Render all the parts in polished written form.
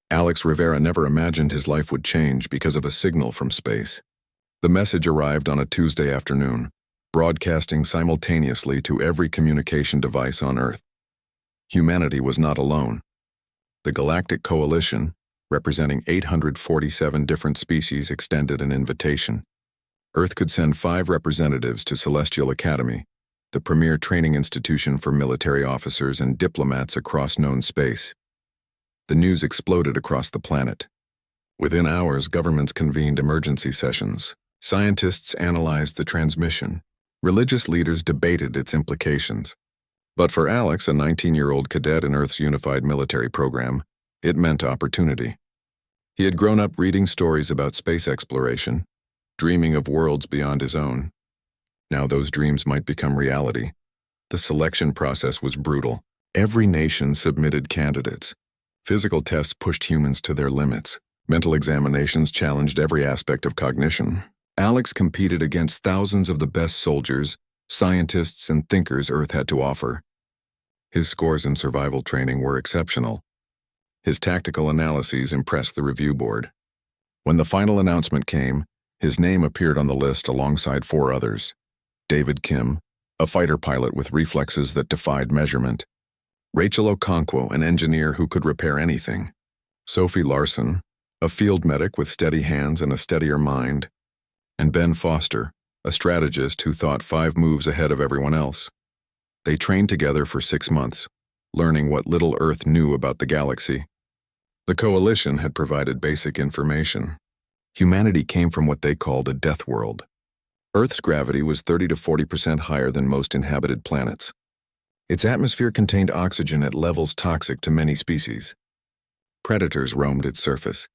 Alex Rivera never imagined his life would change because of a signal from space. The message arrived on a Tuesday afternoon, broadcasting simultaneously to every communication device on Earth. Humanity was not alone. The Galactic Coalition, representing 847 different species, extended an invitation. Earth could send 5 representatives to Celestial Academy, the premier training institution for military officers and diplomats across known space. The news exploded across the planet. Within hours, governments convened emergency sessions. Scientists analyzed the transmission. Religious leaders debated its implications. But for Alex, a 19-year-old cadet in Earth's unified military program, it meant opportunity. He had grown up reading stories about space exploration, dreaming of worlds beyond his own. Now those dreams might become reality. The selection process was brutal. Every nation submitted candidates. Physical tests pushed humans to their limits. Mental examinations challenged every aspect of cognition. Alex competed against thousands of the best soldiers, scientists, and thinkers Earth had to offer. His scores in survival training were exceptional. His tactical analyses impressed the review board. When the final announcement came, his name appeared on the list alongside 4 others. David Kim, a fighter pilot with reflexes that defied measurement. Rachel Okonkwo, an engineer who could repair anything. Sophie Larson, a field medic with steady hands and a steadier mind. And Ben Foster, a strategist who thought 5 moves ahead of everyone else. They trained together for 6 months, learning what little Earth knew about the galaxy. The Coalition had provided basic information. Humanity came from what they called a deathworld. Earth's gravity was 30 to 40% higher than most inhabited planets. Its atmosphere contained oxygen at levels toxic to many species. Predators roamed its surface.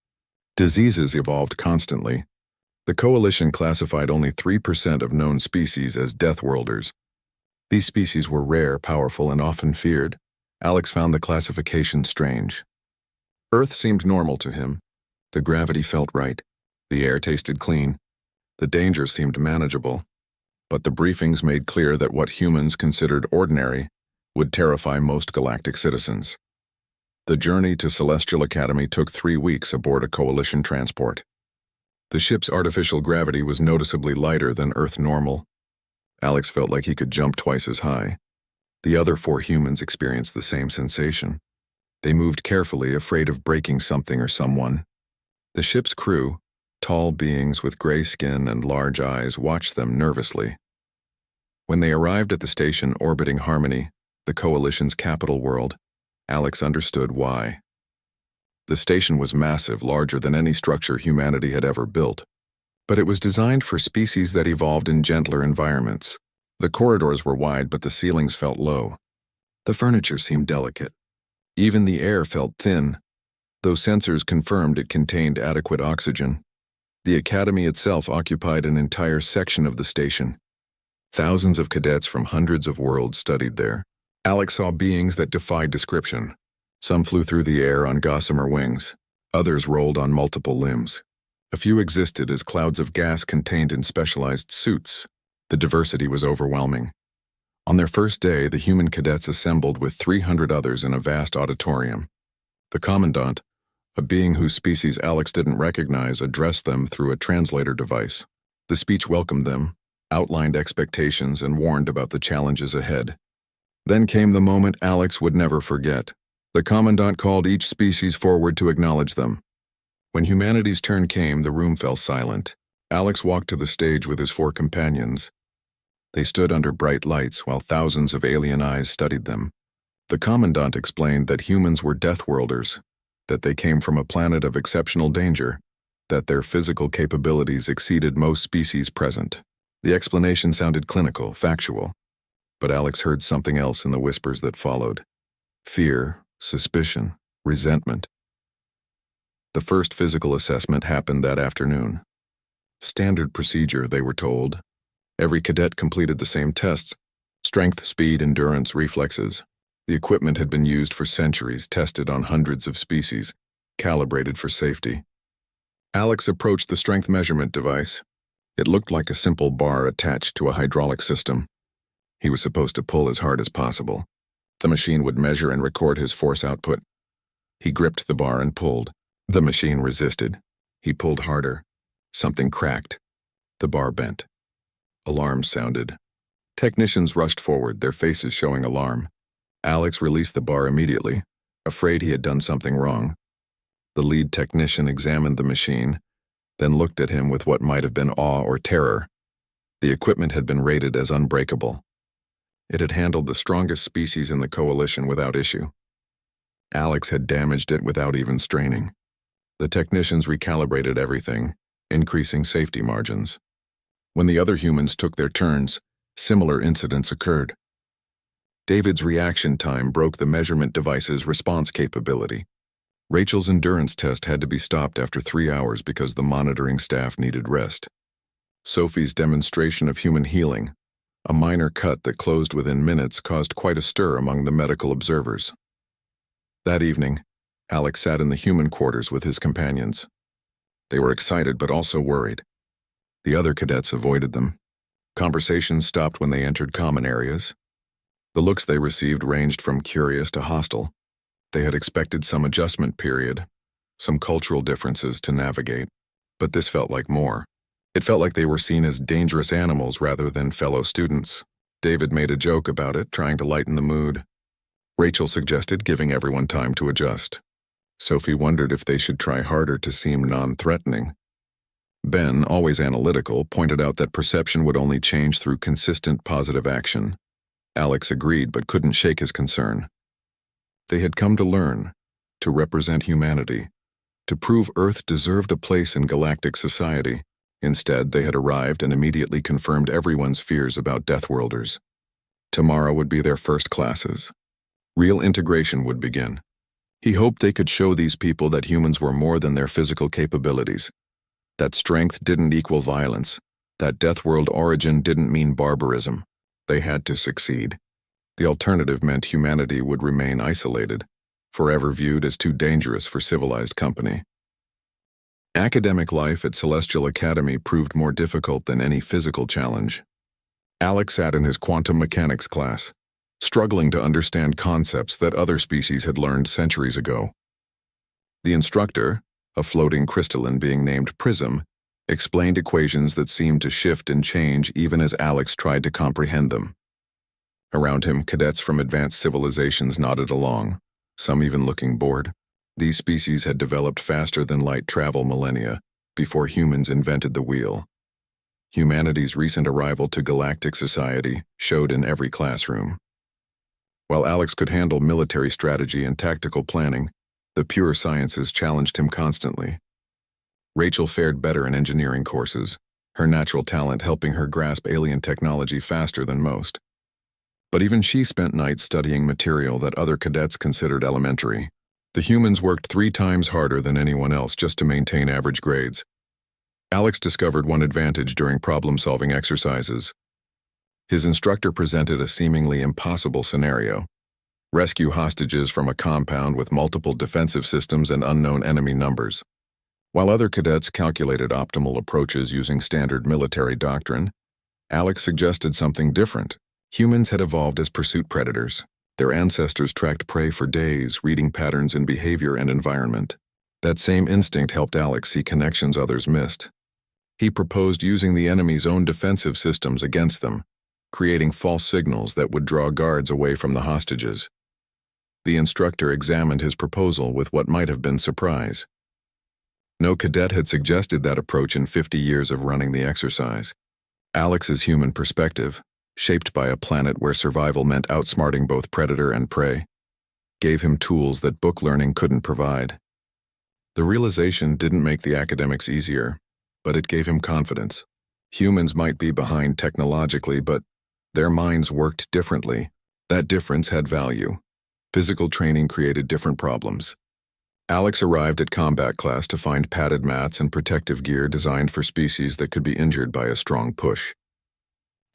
Diseases evolved constantly. The Coalition classified only 3% of known species as deathworlders. These species were rare, powerful, and often feared. Alex found the classification strange. Earth seemed normal to him. The gravity felt right. The air tasted clean. The danger seemed manageable. But the briefings made clear that what humans considered ordinary would terrify most galactic citizens. The journey to Celestial Academy took 3 weeks aboard a Coalition transport. The ship's artificial gravity was noticeably lighter than Earth normal. Alex felt like he could jump twice as high. The other 4 humans experienced the same sensation. They moved carefully, afraid of breaking something or someone. The ship's crew, tall beings with gray skin and large eyes, watched them nervously. When they arrived at the station orbiting Harmony, the Coalition's capital world, Alex understood why. The station was massive, larger than any structure humanity had ever built. But it was designed for species that evolved in gentler environments. The corridors were wide, but the ceilings felt low. The furniture seemed delicate. Even the air felt thin, though sensors confirmed it contained adequate oxygen. The Academy itself occupied an entire section of the station. Thousands of cadets from hundreds of worlds studied there. Alex saw beings that defied description. Some flew through the air on gossamer wings. Others rolled on multiple limbs. A few existed as clouds of gas contained in specialized suits. The diversity was overwhelming. On their first day, the human cadets assembled with 300 others in a vast auditorium. The commandant, a being whose species Alex didn't recognize, addressed them through a translator device. The speech welcomed them, outlined expectations, and warned about the challenges ahead. Then came the moment Alex would never forget. The commandant called each species forward to acknowledge them. When humanity's turn came, the room fell silent. Alex walked to the stage with his 4 companions. They stood under bright lights while thousands of alien eyes studied them. The commandant explained that humans were deathworlders, that they came from a planet of exceptional danger, that their physical capabilities exceeded most species present. The explanation sounded clinical, factual. But Alex heard something else in the whispers that followed. Fear, suspicion, resentment. The first physical assessment happened that afternoon. Standard procedure, they were told. Every cadet completed the same tests: strength, speed, endurance, reflexes. The equipment had been used for centuries, tested on hundreds of species, calibrated for safety. Alex approached the strength measurement device. It looked like a simple bar attached to a hydraulic system. He was supposed to pull as hard as possible. The machine would measure and record his force output. He gripped the bar and pulled. The machine resisted. He pulled harder. Something cracked. The bar bent. Alarms sounded. Technicians rushed forward, their faces showing alarm. Alex released the bar immediately, afraid he had done something wrong. The lead technician examined the machine, then looked at him with what might have been awe or terror. The equipment had been rated as unbreakable. It had handled the strongest species in the coalition without issue. Alex had damaged it without even straining. The technicians recalibrated everything, increasing safety margins. When the other humans took their turns, similar incidents occurred. David's reaction time broke the measurement device's response capability. Rachel's endurance test had to be stopped after 3 hours because the monitoring staff needed rest. Sophie's demonstration of human healing, a minor cut that closed within minutes, caused quite a stir among the medical observers. That evening, Alex sat in the human quarters with his companions. They were excited but also worried. The other cadets avoided them. Conversations stopped when they entered common areas. The looks they received ranged from curious to hostile. They had expected some adjustment period, some cultural differences to navigate, but this felt like more. It felt like they were seen as dangerous animals rather than fellow students. David made a joke about it, trying to lighten the mood. Rachel suggested giving everyone time to adjust. Sophie wondered if they should try harder to seem non-threatening. Ben, always analytical, pointed out that perception would only change through consistent positive action. Alex agreed but couldn't shake his concern. They had come to learn, to represent humanity, to prove Earth deserved a place in galactic society. Instead, they had arrived and immediately confirmed everyone's fears about deathworlders. Tomorrow would be their first classes. Real integration would begin. He hoped they could show these people that humans were more than their physical capabilities, that strength didn't equal violence, that deathworld origin didn't mean barbarism. They had to succeed. The alternative meant humanity would remain isolated, forever viewed as too dangerous for civilized company. Academic life at Celestial Academy proved more difficult than any physical challenge. Alex sat in his quantum mechanics class, struggling to understand concepts that other species had learned centuries ago. The instructor, a floating crystalline being named Prism, explained equations that seemed to shift and change even as Alex tried to comprehend them. Around him, cadets from advanced civilizations nodded along, some even looking bored. These species had developed faster than light travel millennia before humans invented the wheel. Humanity's recent arrival to galactic society showed in every classroom. While Alex could handle military strategy and tactical planning, the pure sciences challenged him constantly. Rachel fared better in engineering courses, her natural talent helping her grasp alien technology faster than most. But even she spent nights studying material that other cadets considered elementary. The humans worked 3 times harder than anyone else just to maintain average grades. Alex discovered one advantage during problem-solving exercises. His instructor presented a seemingly impossible scenario: rescue hostages from a compound with multiple defensive systems and unknown enemy numbers. While other cadets calculated optimal approaches using standard military doctrine, Alex suggested something different. Humans had evolved as pursuit predators. Their ancestors tracked prey for days, reading patterns in behavior and environment. That same instinct helped Alex see connections others missed. He proposed using the enemy's own defensive systems against them, creating false signals that would draw guards away from the hostages. The instructor examined his proposal with what might have been surprise. No cadet had suggested that approach in 50 years of running the exercise. Alex's human perspective, shaped by a planet where survival meant outsmarting both predator and prey, gave him tools that book learning couldn't provide. The realization didn't make the academics easier, but it gave him confidence. Humans might be behind technologically, but their minds worked differently. That difference had value. Physical training created different problems. Alex arrived at combat class to find padded mats and protective gear designed for species that could be injured by a strong push.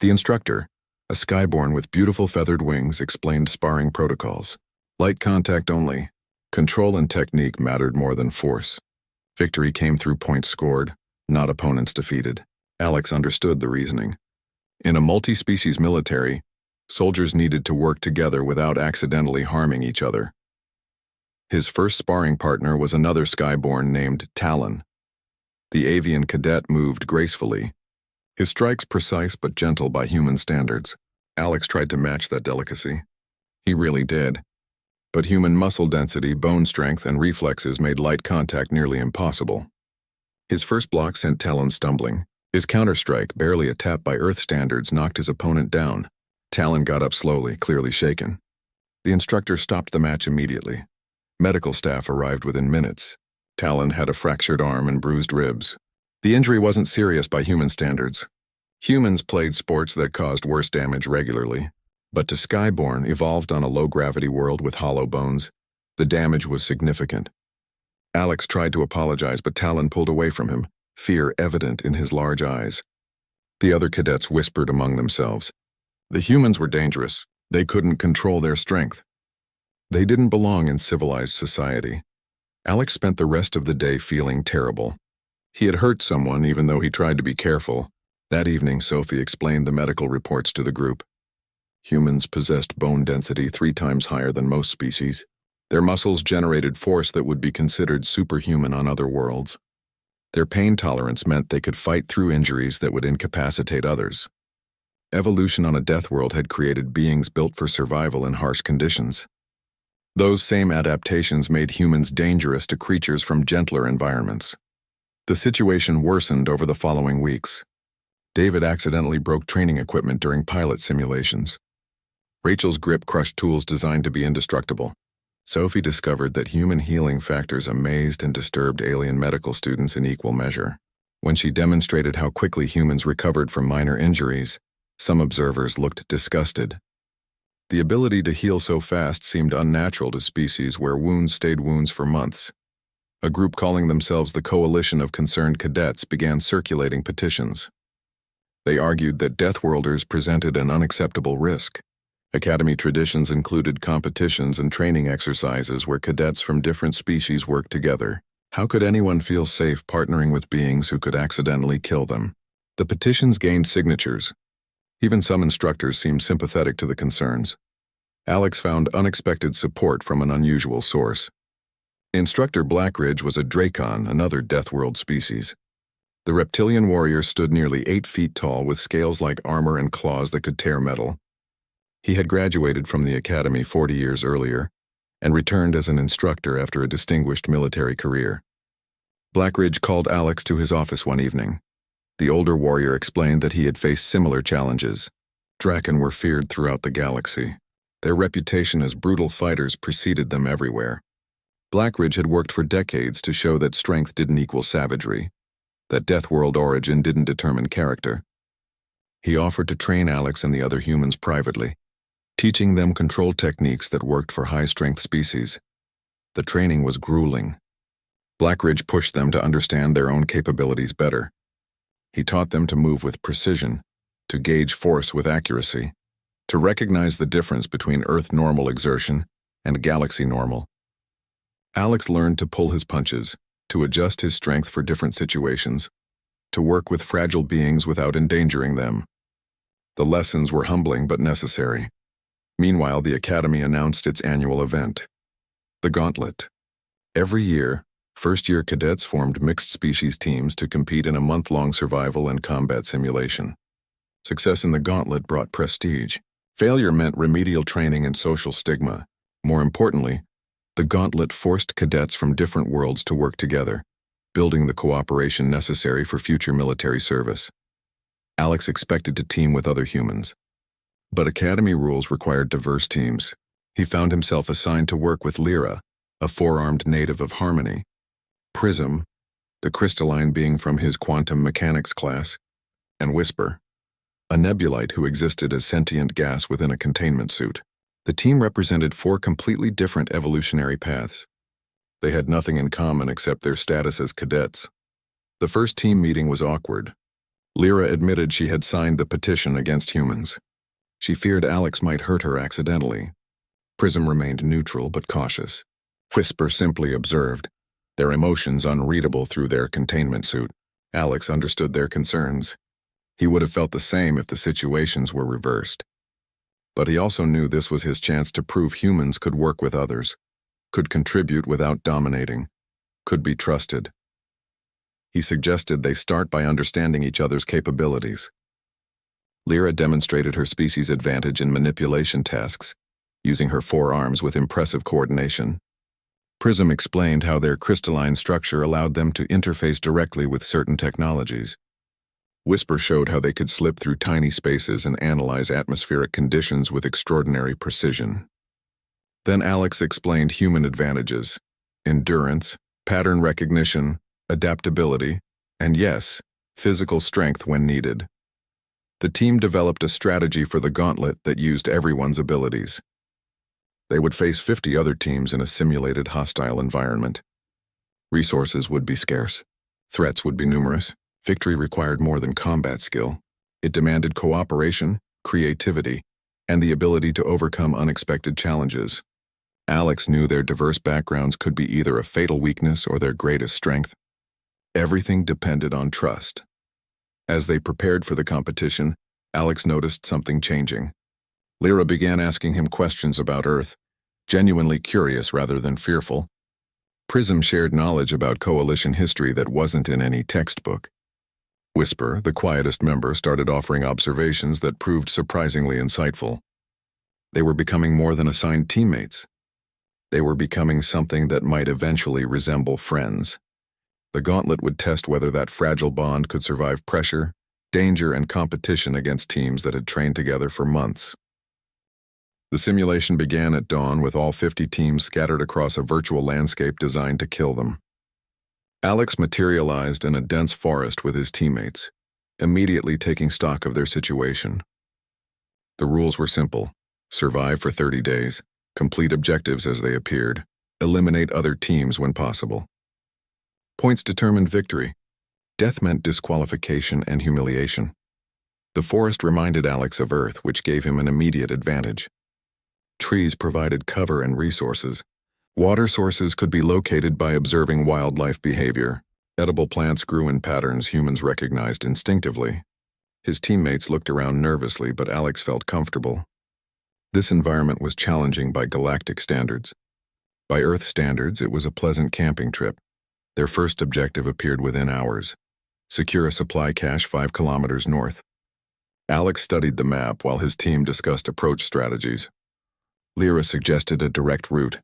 The instructor, a skyborn with beautiful feathered wings, explained sparring protocols. Light contact only. Control and technique mattered more than force. Victory came through points scored, not opponents defeated. Alex understood the reasoning. In a multi-species military, soldiers needed to work together without accidentally harming each other. His first sparring partner was another skyborn named Talon. The avian cadet moved gracefully, his strikes precise but gentle by human standards. Alex tried to match that delicacy. He really did. But human muscle density, bone strength, and reflexes made light contact nearly impossible. His first block sent Talon stumbling. His counterstrike, barely a tap by Earth standards, knocked his opponent down. Talon got up slowly, clearly shaken. The instructor stopped the match immediately. Medical staff arrived within minutes. Talon had a fractured arm and bruised ribs. The injury wasn't serious by human standards. Humans played sports that caused worse damage regularly. But to Skyborn, evolved on a low-gravity world with hollow bones, the damage was significant. Alex tried to apologize, but Talon pulled away from him, fear evident in his large eyes. The other cadets whispered among themselves. The humans were dangerous. They couldn't control their strength. They didn't belong in civilized society. Alex spent the rest of the day feeling terrible. He had hurt someone even though he tried to be careful. That evening, Sophie explained the medical reports to the group. Humans possessed bone density 3 times higher than most species. Their muscles generated force that would be considered superhuman on other worlds. Their pain tolerance meant they could fight through injuries that would incapacitate others. Evolution on a death world had created beings built for survival in harsh conditions. Those same adaptations made humans dangerous to creatures from gentler environments. The situation worsened over the following weeks. David accidentally broke training equipment during pilot simulations. Rachel's grip crushed tools designed to be indestructible. Sophie discovered that human healing factors amazed and disturbed alien medical students in equal measure. When she demonstrated how quickly humans recovered from minor injuries, some observers looked disgusted. The ability to heal so fast seemed unnatural to species where wounds stayed wounds for months. A group calling themselves the Coalition of Concerned Cadets began circulating petitions. They argued that deathworlders presented an unacceptable risk. Academy traditions included competitions and training exercises where cadets from different species worked together. How could anyone feel safe partnering with beings who could accidentally kill them? The petitions gained signatures. Even some instructors seemed sympathetic to the concerns. Alex found unexpected support from an unusual source. Instructor Blackridge was a Dracon, another Deathworld species. The reptilian warrior stood nearly 8 feet tall with scales like armor and claws that could tear metal. He had graduated from the academy 40 years earlier and returned as an instructor after a distinguished military career. Blackridge called Alex to his office one evening. The older warrior explained that he had faced similar challenges. Draken were feared throughout the galaxy. Their reputation as brutal fighters preceded them everywhere. Blackridge had worked for decades to show that strength didn't equal savagery, that Deathworld origin didn't determine character. He offered to train Alex and the other humans privately, teaching them control techniques that worked for high-strength species. The training was grueling. Blackridge pushed them to understand their own capabilities better. He taught them to move with precision, to gauge force with accuracy, to recognize the difference between Earth normal exertion and galaxy normal. Alex learned to pull his punches, to adjust his strength for different situations, to work with fragile beings without endangering them. The lessons were humbling but necessary. Meanwhile, the Academy announced its annual event, the Gauntlet. Every year, first-year cadets formed mixed-species teams to compete in a month-long survival and combat simulation. Success in the Gauntlet brought prestige. Failure meant remedial training and social stigma. More importantly, the Gauntlet forced cadets from different worlds to work together, building the cooperation necessary for future military service. Alex expected to team with other humans, but Academy rules required diverse teams. He found himself assigned to work with Lyra, a 4-armed native of Harmony, Prism, the crystalline being from his quantum mechanics class, and Whisper, a nebulite who existed as sentient gas within a containment suit. The team represented 4 completely different evolutionary paths. They had nothing in common except their status as cadets. The first team meeting was awkward. Lyra admitted she had signed the petition against humans. She feared Alex might hurt her accidentally. Prism remained neutral but cautious. Whisper simply observed, their emotions unreadable through their containment suit. Alex understood their concerns. He would have felt the same if the situations were reversed. But he also knew this was his chance to prove humans could work with others. could contribute without dominating, could be trusted. He suggested they start by understanding each other's capabilities. Lyra demonstrated her species' advantage in manipulation tasks, using her forearms with impressive coordination. Prism explained how their crystalline structure allowed them to interface directly with certain technologies. Whisper showed how they could slip through tiny spaces and analyze atmospheric conditions with extraordinary precision. Then Alex explained human advantages: endurance, pattern recognition, adaptability, and yes, physical strength when needed. The team developed a strategy for the gauntlet that used everyone's abilities. They would face 50 other teams in a simulated hostile environment. Resources would be scarce. Threats would be numerous. Victory required more than combat skill. It demanded cooperation, creativity, and the ability to overcome unexpected challenges. Alex knew their diverse backgrounds could be either a fatal weakness or their greatest strength. Everything depended on trust. As they prepared for the competition, Alex noticed something changing. Lyra began asking him questions about Earth, genuinely curious rather than fearful. Prism shared knowledge about Coalition history that wasn't in any textbook. Whisper, the quietest member, started offering observations that proved surprisingly insightful. They were becoming more than assigned teammates. They were becoming something that might eventually resemble friends. The gauntlet would test whether that fragile bond could survive pressure, danger, and competition against teams that had trained together for months. The simulation began at dawn with all 50 teams scattered across a virtual landscape designed to kill them. Alex materialized in a dense forest with his teammates, immediately taking stock of their situation. The rules were simple: survive for 30 days, complete objectives as they appeared, eliminate other teams when possible. Points determined victory. Death meant disqualification and humiliation. The forest reminded Alex of Earth, which gave him an immediate advantage. Trees provided cover and resources. Water sources could be located by observing wildlife behavior. Edible plants grew in patterns humans recognized instinctively. His teammates looked around nervously, but Alex felt comfortable. This environment was challenging by galactic standards. By Earth standards, it was a pleasant camping trip. Their first objective appeared within hours: secure a supply cache 5 kilometers north. Alex studied the map while his team discussed approach strategies. Lyra suggested a direct route.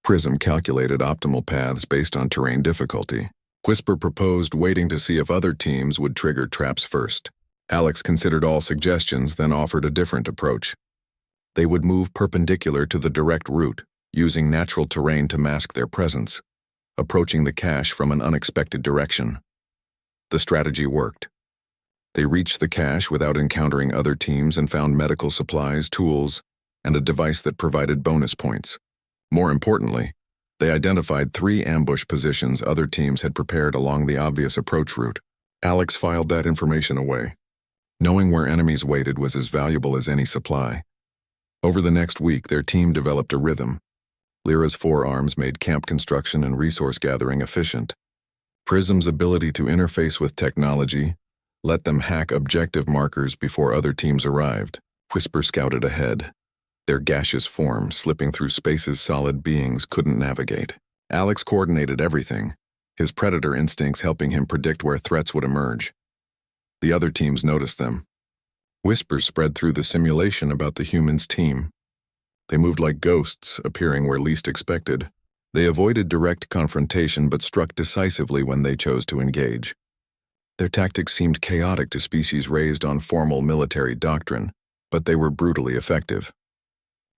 Prism calculated optimal paths based on terrain difficulty. Whisper proposed waiting to see if other teams would trigger traps first. Alex considered all suggestions, then offered a different approach. They would move perpendicular to the direct route, using natural terrain to mask their presence, approaching the cache from an unexpected direction. The strategy worked. They reached the cache without encountering other teams and found medical supplies, tools, and a device that provided bonus points. More importantly, they identified 3 ambush positions other teams had prepared along the obvious approach route. Alex filed that information away. Knowing where enemies waited was as valuable as any supply. Over the next week, their team developed a rhythm. Lyra's forearms made camp construction and resource gathering efficient. Prism's ability to interface with technology let them hack objective markers before other teams arrived. Whisper scouted ahead, their gaseous form slipping through spaces solid beings couldn't navigate. Alex coordinated everything, his predator instincts helping him predict where threats would emerge. The other teams noticed them. Whispers spread through the simulation about the humans' team. They moved like ghosts, appearing where least expected. They avoided direct confrontation but struck decisively when they chose to engage. Their tactics seemed chaotic to species raised on formal military doctrine, but they were brutally effective.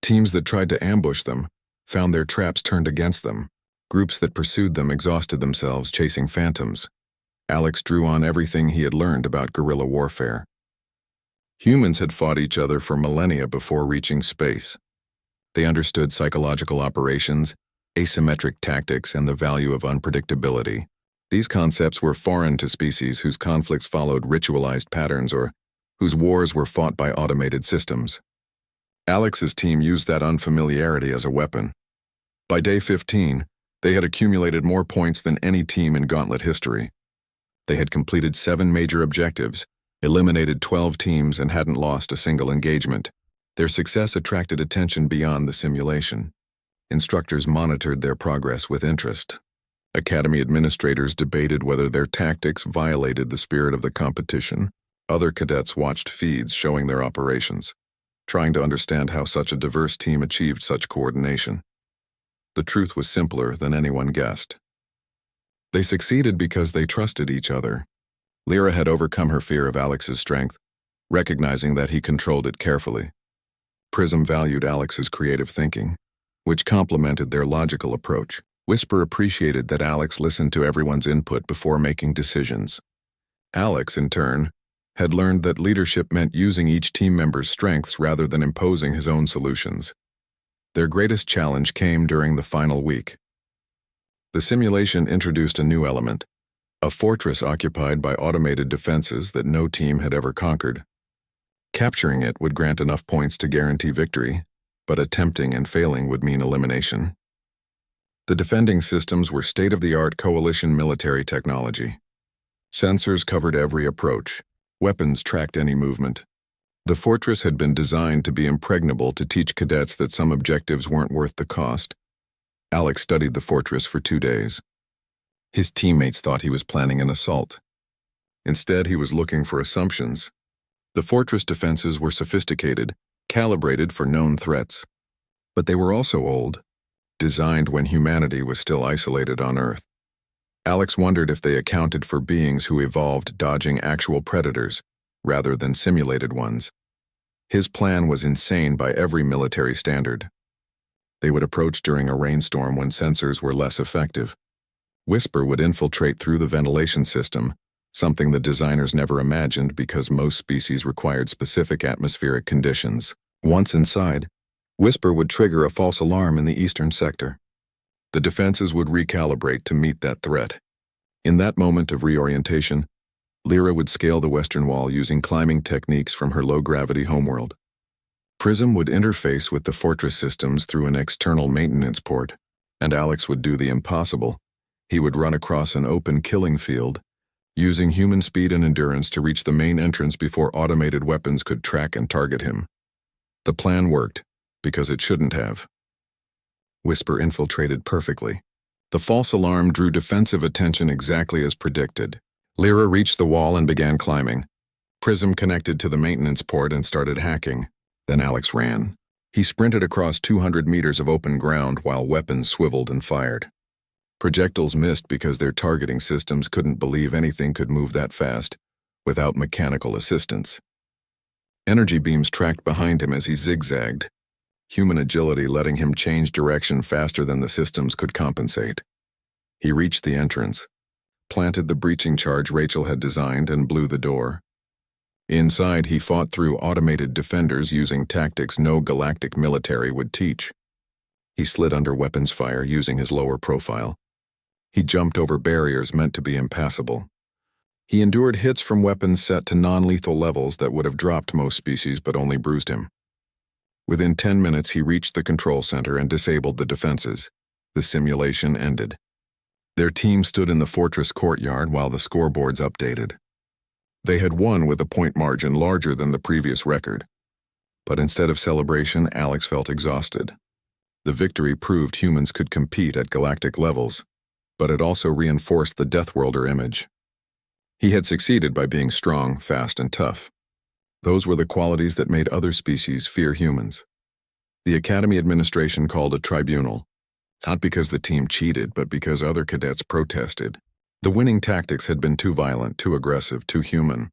Teams that tried to ambush them found their traps turned against them. Groups that pursued them exhausted themselves chasing phantoms. Alex drew on everything he had learned about guerrilla warfare. Humans had fought each other for millennia before reaching space. They understood psychological operations, asymmetric tactics, and the value of unpredictability. These concepts were foreign to species whose conflicts followed ritualized patterns or whose wars were fought by automated systems. Alex's team used that unfamiliarity as a weapon. By day 15, they had accumulated more points than any team in Gauntlet history. They had completed 7 major objectives, eliminated 12 teams, and hadn't lost a single engagement. Their success attracted attention beyond the simulation. Instructors monitored their progress with interest. Academy administrators debated whether their tactics violated the spirit of the competition. Other cadets watched feeds showing their operations, trying to understand how such a diverse team achieved such coordination. The truth was simpler than anyone guessed. They succeeded because they trusted each other. Lyra had overcome her fear of Alex's strength, recognizing that he controlled it carefully. Prism valued Alex's creative thinking, which complemented their logical approach. Whisper appreciated that Alex listened to everyone's input before making decisions. Alex, in turn, had learned that leadership meant using each team member's strengths rather than imposing his own solutions. Their greatest challenge came during the final week. The simulation introduced a new element, a fortress occupied by automated defenses that no team had ever conquered. Capturing it would grant enough points to guarantee victory, but attempting and failing would mean elimination. The defending systems were state-of-the-art coalition military technology. Sensors covered every approach. Weapons tracked any movement. The fortress had been designed to be impregnable to teach cadets that some objectives weren't worth the cost. Alex studied the fortress for 2 days. His teammates thought he was planning an assault. Instead, he was looking for assumptions. The fortress defenses were sophisticated, calibrated for known threats. But they were also old, designed when humanity was still isolated on Earth. Alex wondered if they accounted for beings who evolved dodging actual predators, rather than simulated ones. His plan was insane by every military standard. They would approach during a rainstorm when sensors were less effective. Whisper would infiltrate through the ventilation system, something the designers never imagined because most species required specific atmospheric conditions. Once inside, Whisper would trigger a false alarm in the eastern sector. The defenses would recalibrate to meet that threat. In that moment of reorientation, Lyra would scale the western wall using climbing techniques from her low-gravity homeworld. Prism would interface with the fortress systems through an external maintenance port, and Alex would do the impossible. He would run across an open killing field, using human speed and endurance to reach the main entrance before automated weapons could track and target him. The plan worked, because it shouldn't have. Whisper infiltrated perfectly. The false alarm drew defensive attention exactly as predicted. Lyra reached the wall and began climbing. Prism connected to the maintenance port and started hacking. Then Alex ran. He sprinted across 200 meters of open ground while weapons swiveled and fired. Projectiles missed because their targeting systems couldn't believe anything could move that fast without mechanical assistance. Energy beams tracked behind him as he zigzagged, human agility letting him change direction faster than the systems could compensate. He reached the entrance, planted the breaching charge Rachel had designed, and blew the door. Inside, he fought through automated defenders using tactics no galactic military would teach. He slid under weapons fire using his lower profile. He jumped over barriers meant to be impassable. He endured hits from weapons set to non-lethal levels that would have dropped most species but only bruised him. Within 10 minutes, he reached the control center and disabled the defenses. The simulation ended. Their team stood in the fortress courtyard while the scoreboards updated. They had won with a point margin larger than the previous record. But instead of celebration, Alex felt exhausted. The victory proved humans could compete at galactic levels, but it also reinforced the Deathworlder image. He had succeeded by being strong, fast, and tough. Those were the qualities that made other species fear humans. The Academy administration called a tribunal, not because the team cheated, but because other cadets protested. The winning tactics had been too violent, too aggressive, too human.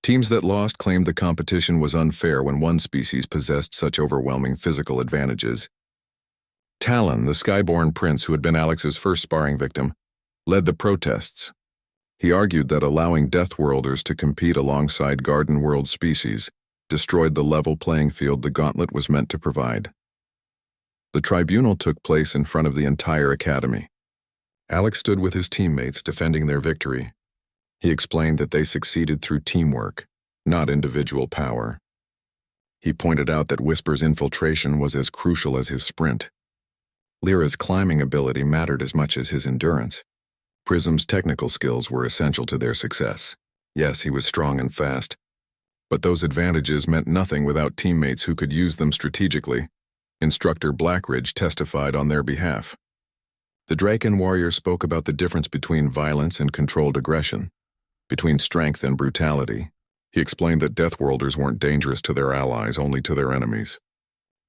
Teams that lost claimed the competition was unfair when one species possessed such overwhelming physical advantages. Talon, the skyborn prince who had been Alex's first sparring victim, led the protests. He argued that allowing Deathworlders to compete alongside Garden World species destroyed the level playing field the gauntlet was meant to provide. The tribunal took place in front of the entire academy. Alex stood with his teammates defending their victory. He explained that they succeeded through teamwork, not individual power. He pointed out that Whisper's infiltration was as crucial as his sprint. Lyra's climbing ability mattered as much as his endurance. Prism's technical skills were essential to their success. Yes, he was strong and fast, but those advantages meant nothing without teammates who could use them strategically. Instructor Blackridge testified on their behalf. The Draken warrior spoke about the difference between violence and controlled aggression, between strength and brutality. He explained that Deathworlders weren't dangerous to their allies, only to their enemies.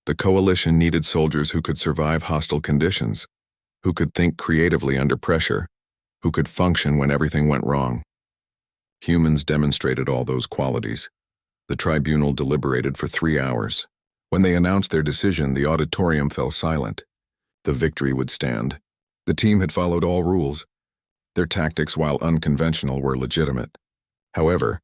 The Coalition needed soldiers who could survive hostile conditions, who could think creatively under pressure, who could function when everything went wrong. Humans demonstrated all those qualities. The tribunal deliberated for 3 hours. When they announced their decision, the auditorium fell silent. The victory would stand. The team had followed all rules. Their tactics, while unconventional, were legitimate. However,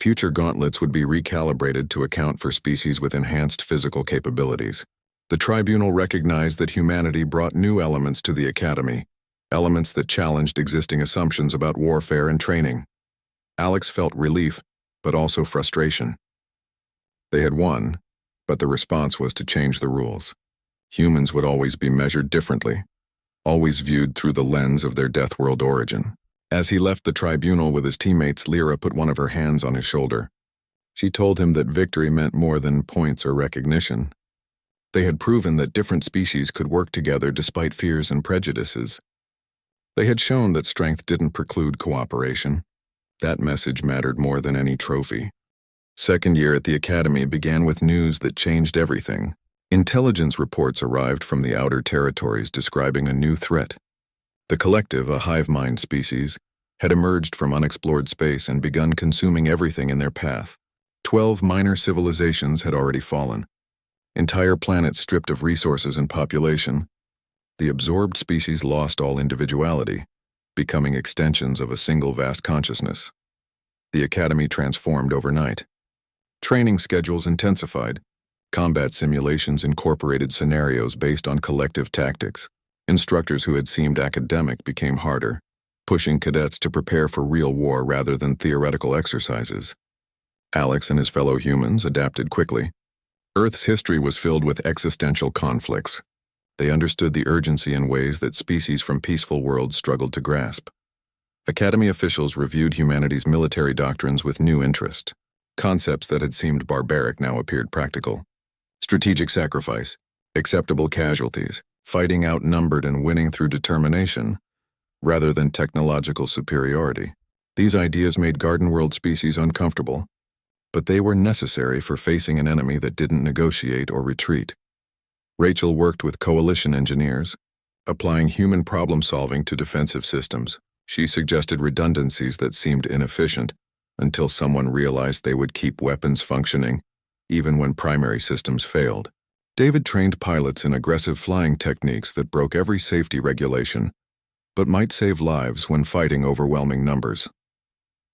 future gauntlets would be recalibrated to account for species with enhanced physical capabilities. The tribunal recognized that humanity brought new elements to the academy, elements that challenged existing assumptions about warfare and training. Alex felt relief, but also frustration. They had won, but the response was to change the rules. Humans would always be measured differently, always viewed through the lens of their Deathworld origin. As he left the tribunal with his teammates, Lyra put one of her hands on his shoulder. She told him that victory meant more than points or recognition. They had proven that different species could work together despite fears and prejudices. They had shown that strength didn't preclude cooperation. That message mattered more than any trophy. Second year at the academy began with news that changed everything. Intelligence reports arrived from the outer territories describing a new threat. The collective, a hive mind species, had emerged from unexplored space and begun consuming everything in their path. 12 minor civilizations had already fallen. Entire planets stripped of resources and population. The absorbed species lost all individuality, becoming extensions of a single vast consciousness. The academy transformed overnight. Training schedules intensified. Combat simulations incorporated scenarios based on collective tactics. Instructors who had seemed academic became harder, pushing cadets to prepare for real war rather than theoretical exercises. Alex and his fellow humans adapted quickly. Earth's history was filled with existential conflicts. They understood the urgency in ways that species from peaceful worlds struggled to grasp. Academy officials reviewed humanity's military doctrines with new interest. Concepts that had seemed barbaric now appeared practical. Strategic sacrifice, acceptable casualties, fighting outnumbered and winning through determination, rather than technological superiority. These ideas made garden world species uncomfortable, but they were necessary for facing an enemy that didn't negotiate or retreat. Rachel worked with coalition engineers, applying human problem-solving to defensive systems. She suggested redundancies that seemed inefficient until someone realized they would keep weapons functioning, even when primary systems failed. David trained pilots in aggressive flying techniques that broke every safety regulation, but might save lives when fighting overwhelming numbers.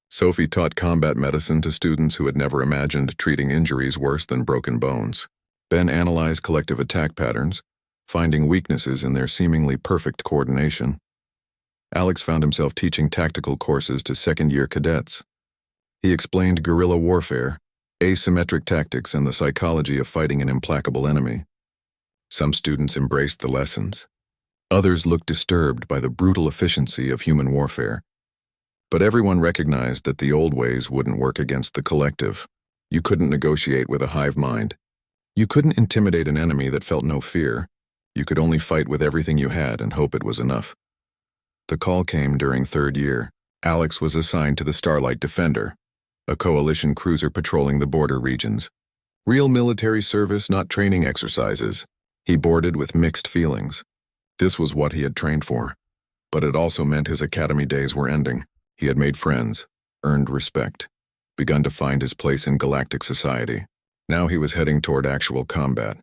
Sophie taught combat medicine to students who had never imagined treating injuries worse than broken bones. Ben analyzed collective attack patterns, finding weaknesses in their seemingly perfect coordination. Alex found himself teaching tactical courses to second-year cadets. He explained guerrilla warfare, asymmetric tactics, and the psychology of fighting an implacable enemy. Some students embraced the lessons. Others looked disturbed by the brutal efficiency of human warfare. But everyone recognized that the old ways wouldn't work against the collective. You couldn't negotiate with a hive mind. You couldn't intimidate an enemy that felt no fear. You could only fight with everything you had and hope it was enough. The call came during third year. Alex was assigned to the Starlight Defender, a coalition cruiser patrolling the border regions. Real military service, not training exercises. He boarded with mixed feelings. This was what he had trained for. But it also meant his academy days were ending. He had made friends, earned respect, begun to find his place in galactic society. Now he was heading toward actual combat.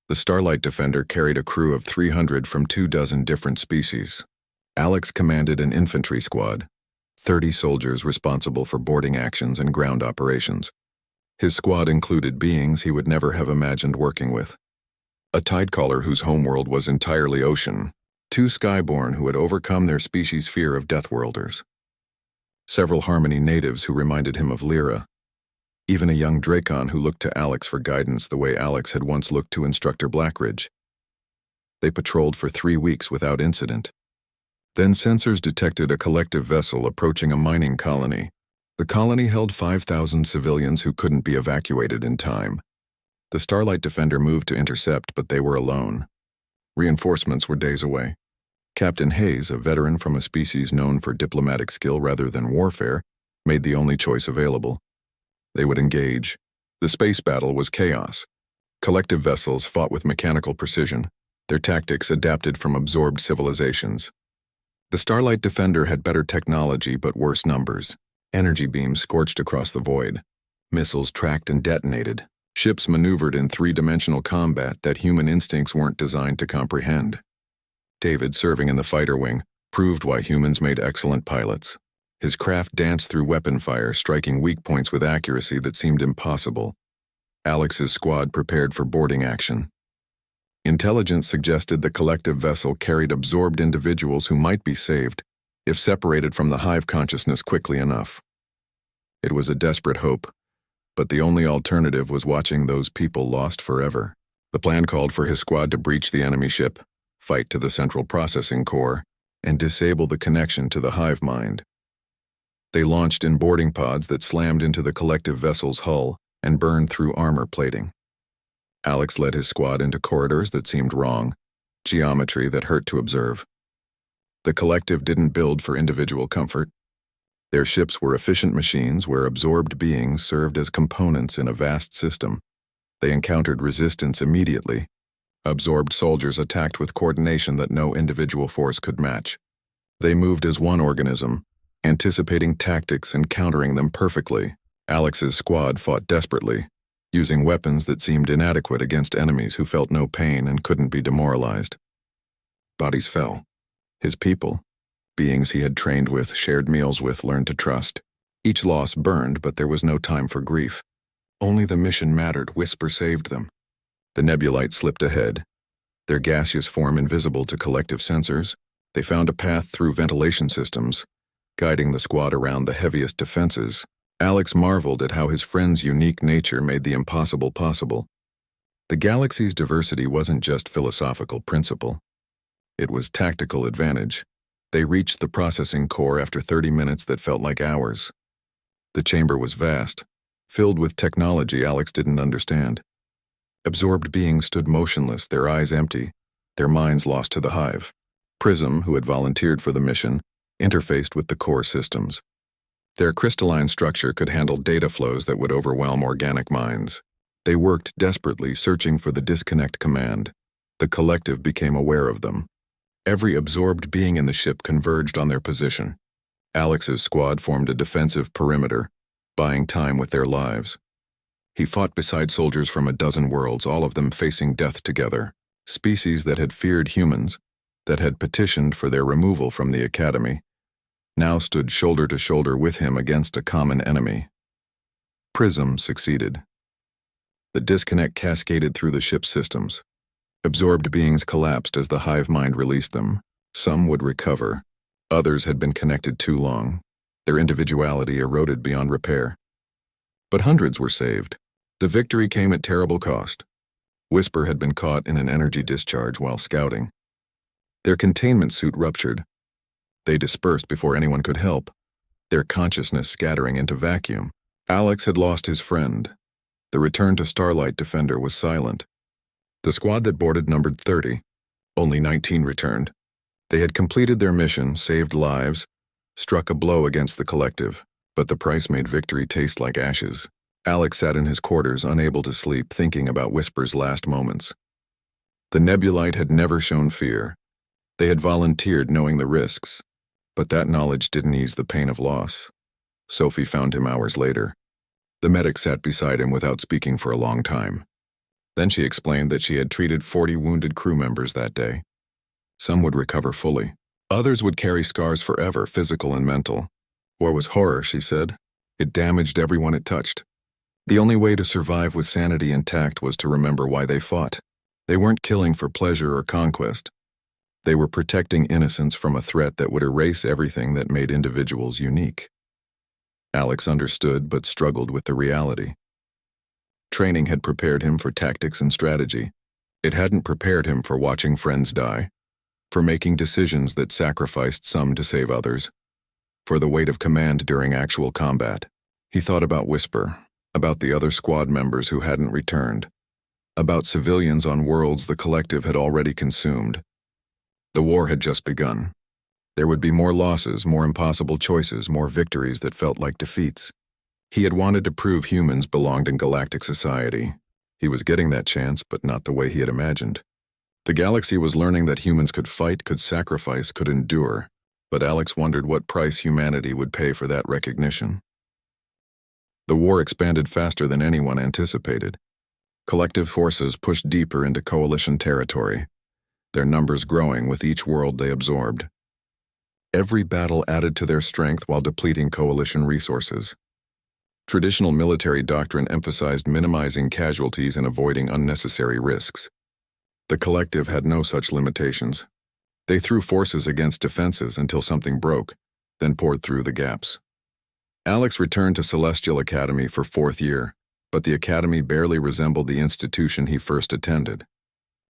The Starlight Defender carried a crew of 300 from 24 different species. Alex commanded an infantry squad, 30 soldiers responsible for boarding actions and ground operations. His squad included beings he would never have imagined working with. A tidecaller whose homeworld was entirely ocean, 2 skyborn who had overcome their species' fear of deathworlders, several Harmony natives who reminded him of Lyra, even a young Dracon who looked to Alex for guidance the way Alex had once looked to Instructor Blackridge. They patrolled for 3 weeks without incident. Then sensors detected a collective vessel approaching a mining colony. The colony held 5,000 civilians who couldn't be evacuated in time. The Starlight Defender moved to intercept, but they were alone. Reinforcements were days away. Captain Hayes, a veteran from a species known for diplomatic skill rather than warfare, made the only choice available. They would engage. The space battle was chaos. Collective vessels fought with mechanical precision, their tactics adapted from absorbed civilizations. The Starlight Defender had better technology but worse numbers. Energy beams scorched across the void. Missiles tracked and detonated. Ships maneuvered in three-dimensional combat that human instincts weren't designed to comprehend. David, serving in the fighter wing, proved why humans made excellent pilots. His craft danced through weapon fire, striking weak points with accuracy that seemed impossible. Alex's squad prepared for boarding action. Intelligence suggested the collective vessel carried absorbed individuals who might be saved if separated from the hive consciousness quickly enough. It was a desperate hope, but the only alternative was watching those people lost forever. The plan called for his squad to breach the enemy ship, fight to the central processing core, and disable the connection to the hive mind. They launched in boarding pods that slammed into the collective vessel's hull and burned through armor plating. Alex led his squad into corridors that seemed wrong, geometry that hurt to observe. The collective didn't build for individual comfort. Their ships were efficient machines where absorbed beings served as components in a vast system. They encountered resistance immediately. Absorbed soldiers attacked with coordination that no individual force could match. They moved as one organism, anticipating tactics and countering them perfectly. Alex's squad fought desperately, using weapons that seemed inadequate against enemies who felt no pain and couldn't be demoralized. Bodies fell. His people, beings he had trained with, shared meals with, learned to trust. Each loss burned, but there was no time for grief. Only the mission mattered. Whisper saved them. The nebulite slipped ahead. Their gaseous form invisible to collective sensors, they found a path through ventilation systems, guiding the squad around the heaviest defenses. Alex marveled at how his friend's unique nature made the impossible possible. The galaxy's diversity wasn't just philosophical principle. It was tactical advantage. They reached the processing core after 30 minutes that felt like hours. The chamber was vast, filled with technology Alex didn't understand. Absorbed beings stood motionless, their eyes empty, their minds lost to the hive. Prism, who had volunteered for the mission, interfaced with the core systems. Their crystalline structure could handle data flows that would overwhelm organic minds. They worked desperately, searching for the disconnect command. The collective became aware of them. Every absorbed being in the ship converged on their position. Alex's squad formed a defensive perimeter, buying time with their lives. He fought beside soldiers from a dozen worlds, all of them facing death together. Species that had feared humans, that had petitioned for their removal from the academy, now stood shoulder to shoulder with him against a common enemy. Prism succeeded. The disconnect cascaded through the ship's systems. Absorbed beings collapsed as the hive mind released them. Some would recover. Others had been connected too long. Their individuality eroded beyond repair. But hundreds were saved. The victory came at terrible cost. Whisper had been caught in an energy discharge while scouting. Their containment suit ruptured. They dispersed before anyone could help, their consciousness scattering into vacuum. Alex had lost his friend. The return to Starlight Defender was silent. The squad that boarded numbered 30. Only 19 returned. They had completed their mission, saved lives, struck a blow against the collective, but the price made victory taste like ashes. Alex sat in his quarters, unable to sleep, thinking about Whisper's last moments. The nebulite had never shown fear. They had volunteered knowing the risks, but that knowledge didn't ease the pain of loss. Sophie found him hours later. The medic sat beside him without speaking for a long time. Then she explained that she had treated 40 wounded crew members that day. Some would recover fully. Others would carry scars forever, physical and mental. War was horror, she said. It damaged everyone it touched. The only way to survive with sanity intact was to remember why they fought. They weren't killing for pleasure or conquest. They were protecting innocence from a threat that would erase everything that made individuals unique. Alex understood but struggled with the reality. Training had prepared him for tactics and strategy. It hadn't prepared him for watching friends die, for making decisions that sacrificed some to save others, for the weight of command during actual combat. He thought about Whisper, about the other squad members who hadn't returned, about civilians on worlds the collective had already consumed. The war had just begun. There would be more losses, more impossible choices, more victories that felt like defeats. He had wanted to prove humans belonged in galactic society. He was getting that chance, but not the way he had imagined. The galaxy was learning that humans could fight, could sacrifice, could endure, but Alex wondered what price humanity would pay for that recognition. The war expanded faster than anyone anticipated. Collective forces pushed deeper into coalition territory, their numbers growing with each world they absorbed. Every battle added to their strength while depleting coalition resources. Traditional military doctrine emphasized minimizing casualties and avoiding unnecessary risks. The collective had no such limitations. They threw forces against defenses until something broke, then poured through the gaps. Alex returned to Celestial Academy for 4th year, but the academy barely resembled the institution he first attended.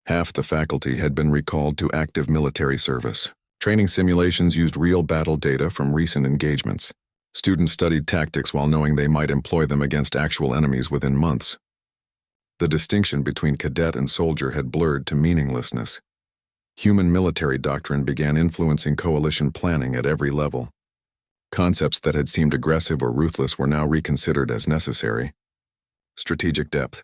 Half the faculty had been recalled to active military service. Training simulations used real battle data from recent engagements. Students studied tactics while knowing they might employ them against actual enemies within months. The distinction between cadet and soldier had blurred to meaninglessness. Human military doctrine began influencing coalition planning at every level. Concepts that had seemed aggressive or ruthless were now reconsidered as necessary. Strategic depth.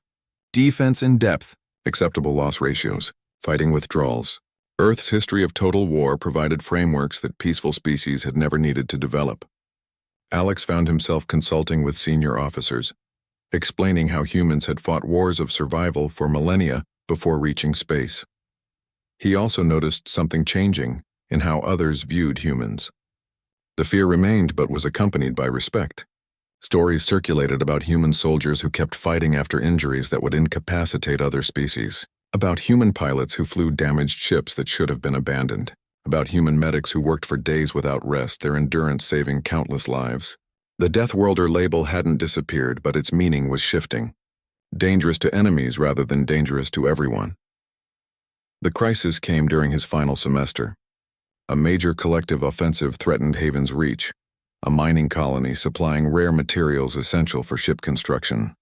Defense in depth. Acceptable loss ratios. Fighting withdrawals. Earth's history of total war provided frameworks that peaceful species had never needed to develop. Alex found himself consulting with senior officers, explaining how humans had fought wars of survival for millennia before reaching space. He also noticed something changing in how others viewed humans. The fear remained but was accompanied by respect. Stories circulated about human soldiers who kept fighting after injuries that would incapacitate other species, about human pilots who flew damaged ships that should have been abandoned, about human medics who worked for days without rest, their endurance saving countless lives. The Deathworlder label hadn't disappeared, but its meaning was shifting. Dangerous to enemies rather than dangerous to everyone. The crisis came during his final semester. A major collective offensive threatened Haven's Reach, a mining colony supplying rare materials essential for ship construction.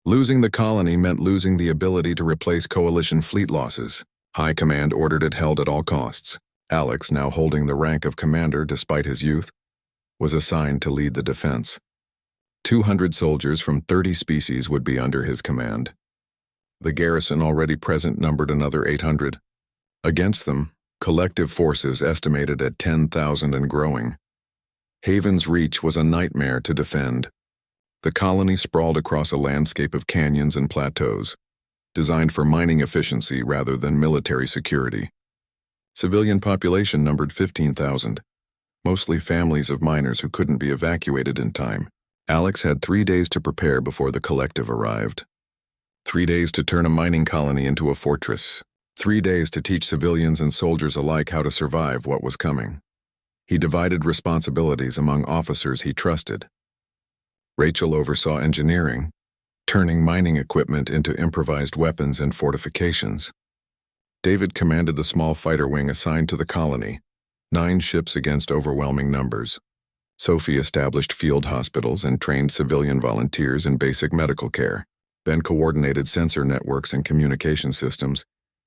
Losing the colony meant losing the ability to replace coalition fleet losses. High Command ordered it held at all costs. Alex, now holding the rank of commander despite his youth, was assigned to lead the defense. 200 soldiers from 30 species would be under his command. The garrison already present numbered another 800. Against them, collective forces estimated at 10,000 and growing. Haven's Reach was a nightmare to defend. The colony sprawled across a landscape of canyons and plateaus, designed for mining efficiency rather than military security. Civilian population numbered 15,000, mostly families of miners who couldn't be evacuated in time. Alex had 3 days to prepare before the collective arrived. 3 days to turn a mining colony into a fortress. 3 days to teach civilians and soldiers alike how to survive what was coming. He divided responsibilities among officers he trusted. Rachel oversaw engineering, turning mining equipment into improvised weapons and fortifications. David commanded the small fighter wing assigned to the colony, 9 ships against overwhelming numbers. Sophie established field hospitals and trained civilian volunteers in basic medical care. Ben coordinated sensor networks and communication systems,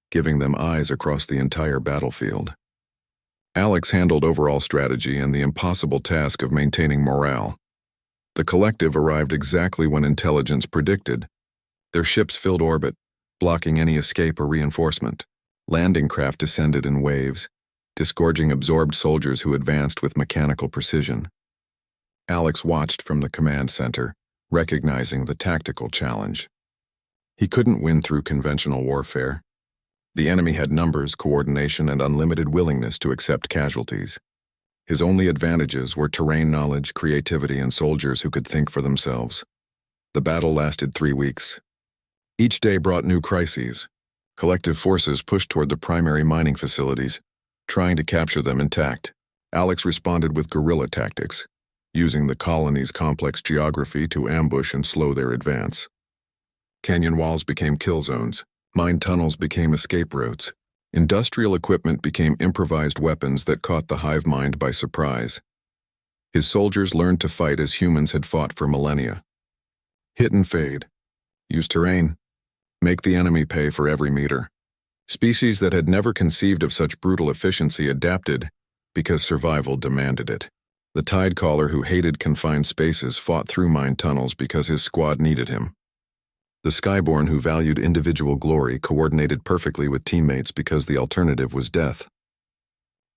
giving them eyes across the entire battlefield. Alex handled overall strategy and the impossible task of maintaining morale. The collective arrived exactly when intelligence predicted. Their ships filled orbit, blocking any escape or reinforcement. Landing craft descended in waves, disgorging absorbed soldiers who advanced with mechanical precision. Alex watched from the command center, recognizing the tactical challenge. He couldn't win through conventional warfare. The enemy had numbers, coordination, and unlimited willingness to accept casualties. His only advantages were terrain knowledge, creativity, and soldiers who could think for themselves. The battle lasted 3 weeks. Each day brought new crises. Collective forces pushed toward the primary mining facilities, trying to capture them intact. Alex responded with guerrilla tactics, using the colony's complex geography to ambush and slow their advance. Canyon walls became kill zones. Mine tunnels became escape routes. Industrial equipment became improvised weapons that caught the hive mind by surprise. His soldiers learned to fight as humans had fought for millennia. Hit and fade. Use terrain. Make the enemy pay for every meter. Species that had never conceived of such brutal efficiency adapted because survival demanded it. The Tidecaller who hated confined spaces fought through mine tunnels because his squad needed him. The Skyborn who valued individual glory coordinated perfectly with teammates because the alternative was death.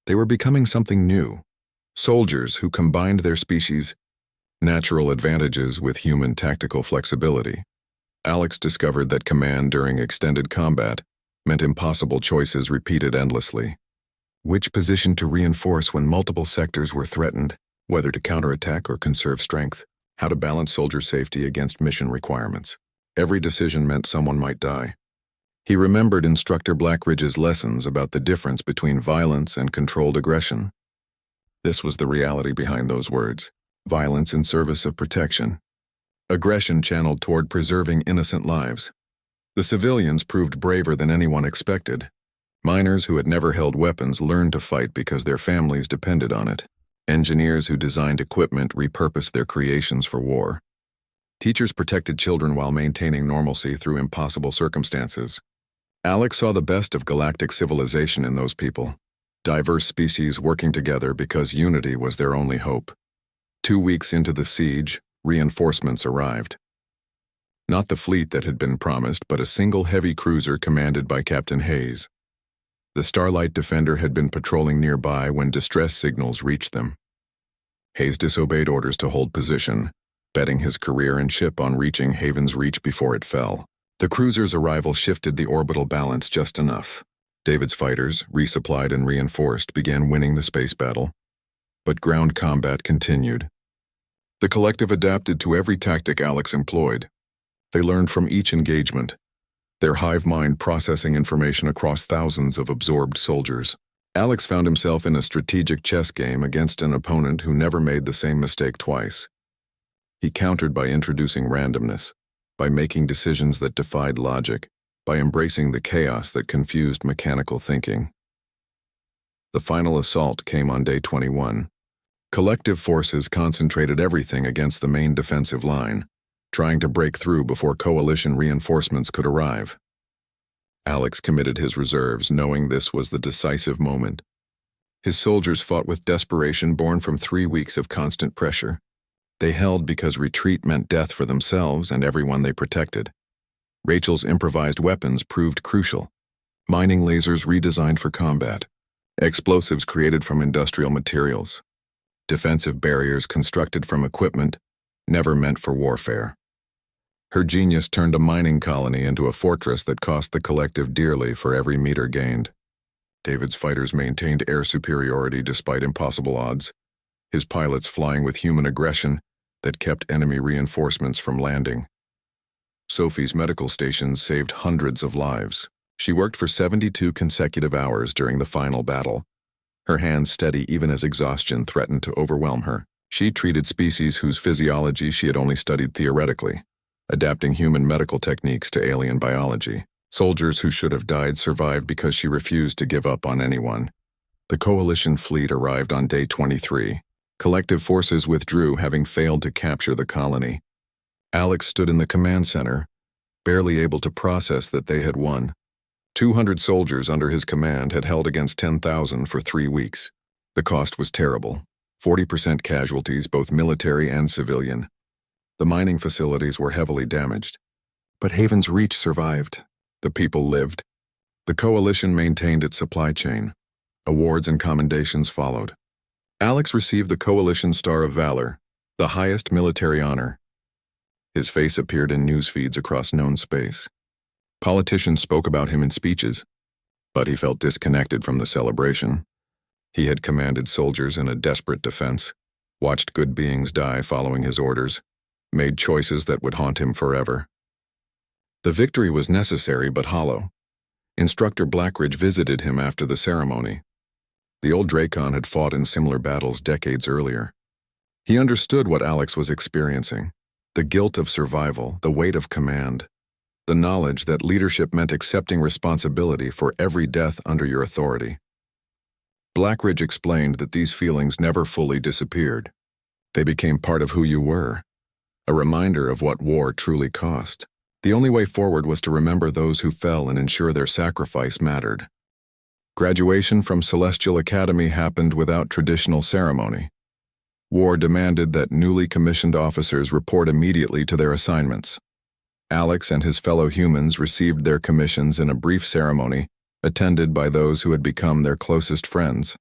They were becoming something new. Soldiers who combined their species' natural advantages with human tactical flexibility. Alex discovered that command during extended combat meant impossible choices repeated endlessly. Which position to reinforce when multiple sectors were threatened, whether to counterattack or conserve strength, how to balance soldier safety against mission requirements. Every decision meant someone might die. He remembered Instructor Blackridge's lessons about the difference between violence and controlled aggression. This was the reality behind those words: violence in service of protection, aggression channeled toward preserving innocent lives. The civilians proved braver than anyone expected. Miners who had never held weapons learned to fight because their families depended on it. Engineers who designed equipment repurposed their creations for war. Teachers protected children while maintaining normalcy through impossible circumstances. Alex saw the best of galactic civilization in those people. Diverse species working together because unity was their only hope. 2 weeks into the siege, reinforcements arrived. Not the fleet that had been promised, but a single heavy cruiser commanded by Captain Hayes. The Starlight Defender had been patrolling nearby when distress signals reached them. Hayes disobeyed orders to hold position, betting his career and ship on reaching Haven's Reach before it fell. The cruiser's arrival shifted the orbital balance just enough. David's fighters, resupplied and reinforced, began winning the space battle. But ground combat continued. The collective adapted to every tactic Alex employed. They learned from each engagement, their hive mind processing information across thousands of absorbed soldiers. Alex found himself in a strategic chess game against an opponent who never made the same mistake twice. He countered by introducing randomness, by making decisions that defied logic, by embracing the chaos that confused mechanical thinking. The final assault came on day 21. Collective forces concentrated everything against the main defensive line, trying to break through before coalition reinforcements could arrive. Alex committed his reserves, knowing this was the decisive moment. His soldiers fought with desperation born from 3 weeks of constant pressure. They held because retreat meant death for themselves and everyone they protected. Rachel's improvised weapons proved crucial. Mining lasers redesigned for combat. Explosives created from industrial materials. Defensive barriers constructed from equipment never meant for warfare. Her genius turned a mining colony into a fortress that cost the collective dearly for every meter gained. David's fighters maintained air superiority despite impossible odds, his pilots flying with human aggression that kept enemy reinforcements from landing. Sophie's medical stations saved hundreds of lives. She worked for 72 consecutive hours during the final battle, her hands steady even as exhaustion threatened to overwhelm her. She treated species whose physiology she had only studied theoretically, adapting human medical techniques to alien biology. Soldiers who should have died survived because she refused to give up on anyone. The coalition fleet arrived on day 23. Collective forces withdrew, having failed to capture the colony. Alex stood in the command center, barely able to process that they had won. 200 soldiers under his command had held against 10,000 for 3 weeks. The cost was terrible. 40% casualties, both military and civilian. The mining facilities were heavily damaged. But Haven's Reach survived. The people lived. The coalition maintained its supply chain. Awards and commendations followed. Alex received the Coalition Star of Valor, the highest military honor. His face appeared in news feeds across known space. Politicians spoke about him in speeches, but he felt disconnected from the celebration. He had commanded soldiers in a desperate defense, watched good beings die following his orders, made choices that would haunt him forever. The victory was necessary but hollow. Instructor Blackridge visited him after the ceremony. The old Dracon had fought in similar battles decades earlier. He understood what Alex was experiencing: the guilt of survival, the weight of command, the knowledge that leadership meant accepting responsibility for every death under your authority. Blackridge explained that these feelings never fully disappeared. They became part of who you were, a reminder of what war truly cost. The only way forward was to remember those who fell and ensure their sacrifice mattered. Graduation from Celestial Academy happened without traditional ceremony. War demanded that newly commissioned officers report immediately to their assignments. Alex and his fellow humans received their commissions in a brief ceremony, attended by those who had become their closest friends.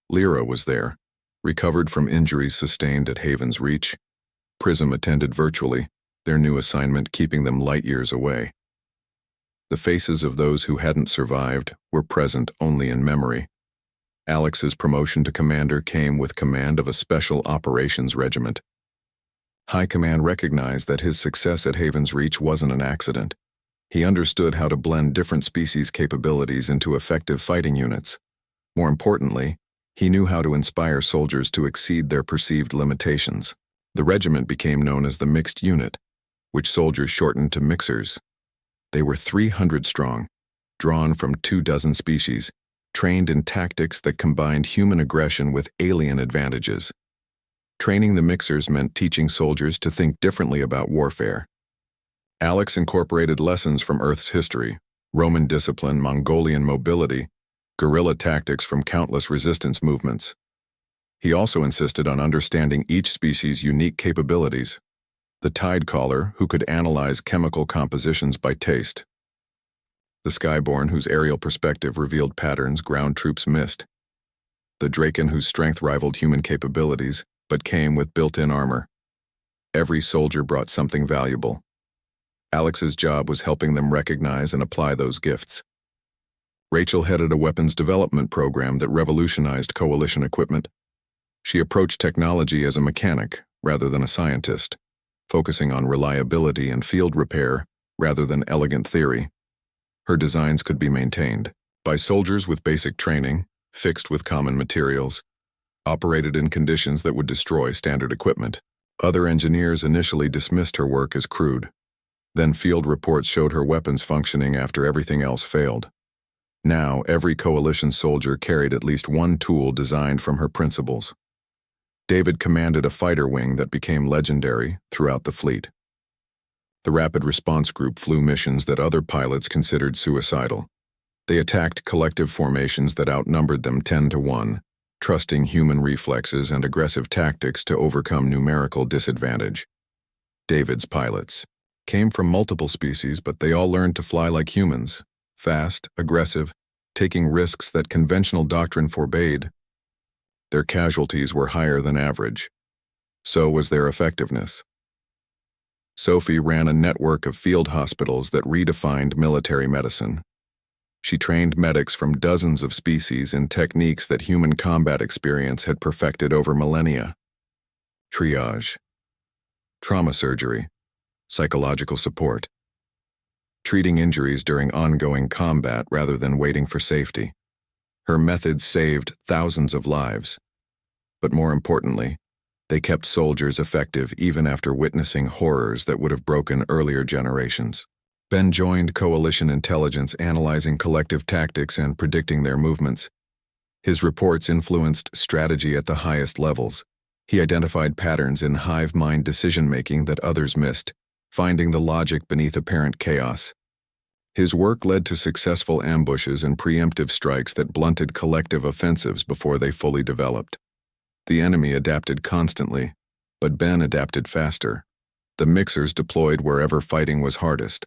Lyra was there, recovered from injuries sustained at Haven's Reach. Prism attended virtually, their new assignment keeping them light years away. The faces of those who hadn't survived were present only in memory. Alex's promotion to commander came with command of a special operations regiment. High Command recognized that his success at Haven's Reach wasn't an accident. He understood how to blend different species' capabilities into effective fighting units. More importantly, he knew how to inspire soldiers to exceed their perceived limitations. The regiment became known as the Mixed Unit, which soldiers shortened to Mixers. They were 300 strong, drawn from 24 species, trained in tactics that combined human aggression with alien advantages. Training the Mixers meant teaching soldiers to think differently about warfare. Alex incorporated lessons from Earth's history, Roman discipline, Mongolian mobility, guerrilla tactics from countless resistance movements. He also insisted on understanding each species' unique capabilities. The Tidecaller, who could analyze chemical compositions by taste. The Skyborn, whose aerial perspective revealed patterns ground troops missed. The Draken, whose strength rivaled human capabilities, but came with built-in armor. Every soldier brought something valuable. Alex's job was helping them recognize and apply those gifts. Rachel headed a weapons development program that revolutionized coalition equipment. She approached technology as a mechanic rather than a scientist, focusing on reliability and field repair rather than elegant theory. Her designs could be maintained by soldiers with basic training, fixed with common materials, operated in conditions that would destroy standard equipment. Other engineers initially dismissed her work as crude. Then field reports showed her weapons functioning after everything else failed. Now, every coalition soldier carried at least one tool designed from her principles. David commanded a fighter wing that became legendary throughout the fleet. The Rapid Response Group flew missions that other pilots considered suicidal. They attacked collective formations that outnumbered them 10-1, trusting human reflexes and aggressive tactics to overcome numerical disadvantage. David's pilots came from multiple species, but they all learned to fly like humans, fast, aggressive, taking risks that conventional doctrine forbade. Their casualties were higher than average. So was their effectiveness. Sophie ran a network of field hospitals that redefined military medicine. She trained medics from dozens of species in techniques that human combat experience had perfected over millennia. Triage, trauma surgery, psychological support, treating injuries during ongoing combat rather than waiting for safety. Her methods saved thousands of lives. But more importantly, they kept soldiers effective even after witnessing horrors that would have broken earlier generations. Ben joined coalition intelligence, analyzing collective tactics and predicting their movements. His reports influenced strategy at the highest levels. He identified patterns in hive mind decision-making that others missed, finding the logic beneath apparent chaos. His work led to successful ambushes and preemptive strikes that blunted collective offensives before they fully developed. The enemy adapted constantly, but Ben adapted faster. The Mixers deployed wherever fighting was hardest.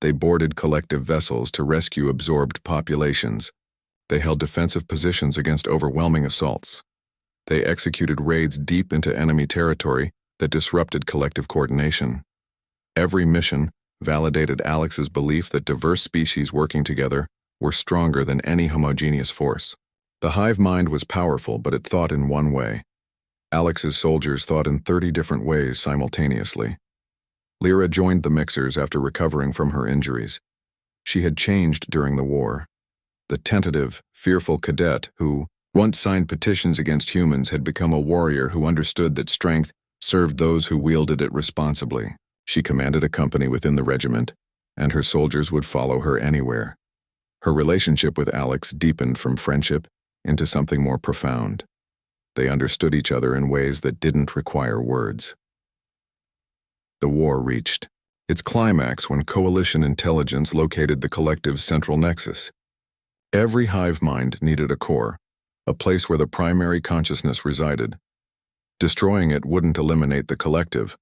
They boarded collective vessels to rescue absorbed populations. They held defensive positions against overwhelming assaults. They executed raids deep into enemy territory that disrupted collective coordination. Every mission validated Alex's belief that diverse species working together were stronger than any homogeneous force. The hive mind was powerful, but it thought in one way. Alex's soldiers thought in 30 different ways simultaneously. Lyra joined the Mixers after recovering from her injuries. She had changed during the war. The tentative, fearful cadet who once signed petitions against humans had become a warrior who understood that strength served those who wielded it responsibly. She commanded a company within the regiment, and her soldiers would follow her anywhere. Her relationship with Alex deepened from friendship into something more profound. They understood each other in ways that didn't require words. The war reached its climax when Coalition intelligence located the collective's central nexus. Every hive mind needed a core, a place where the primary consciousness resided. Destroying it wouldn't eliminate the collective,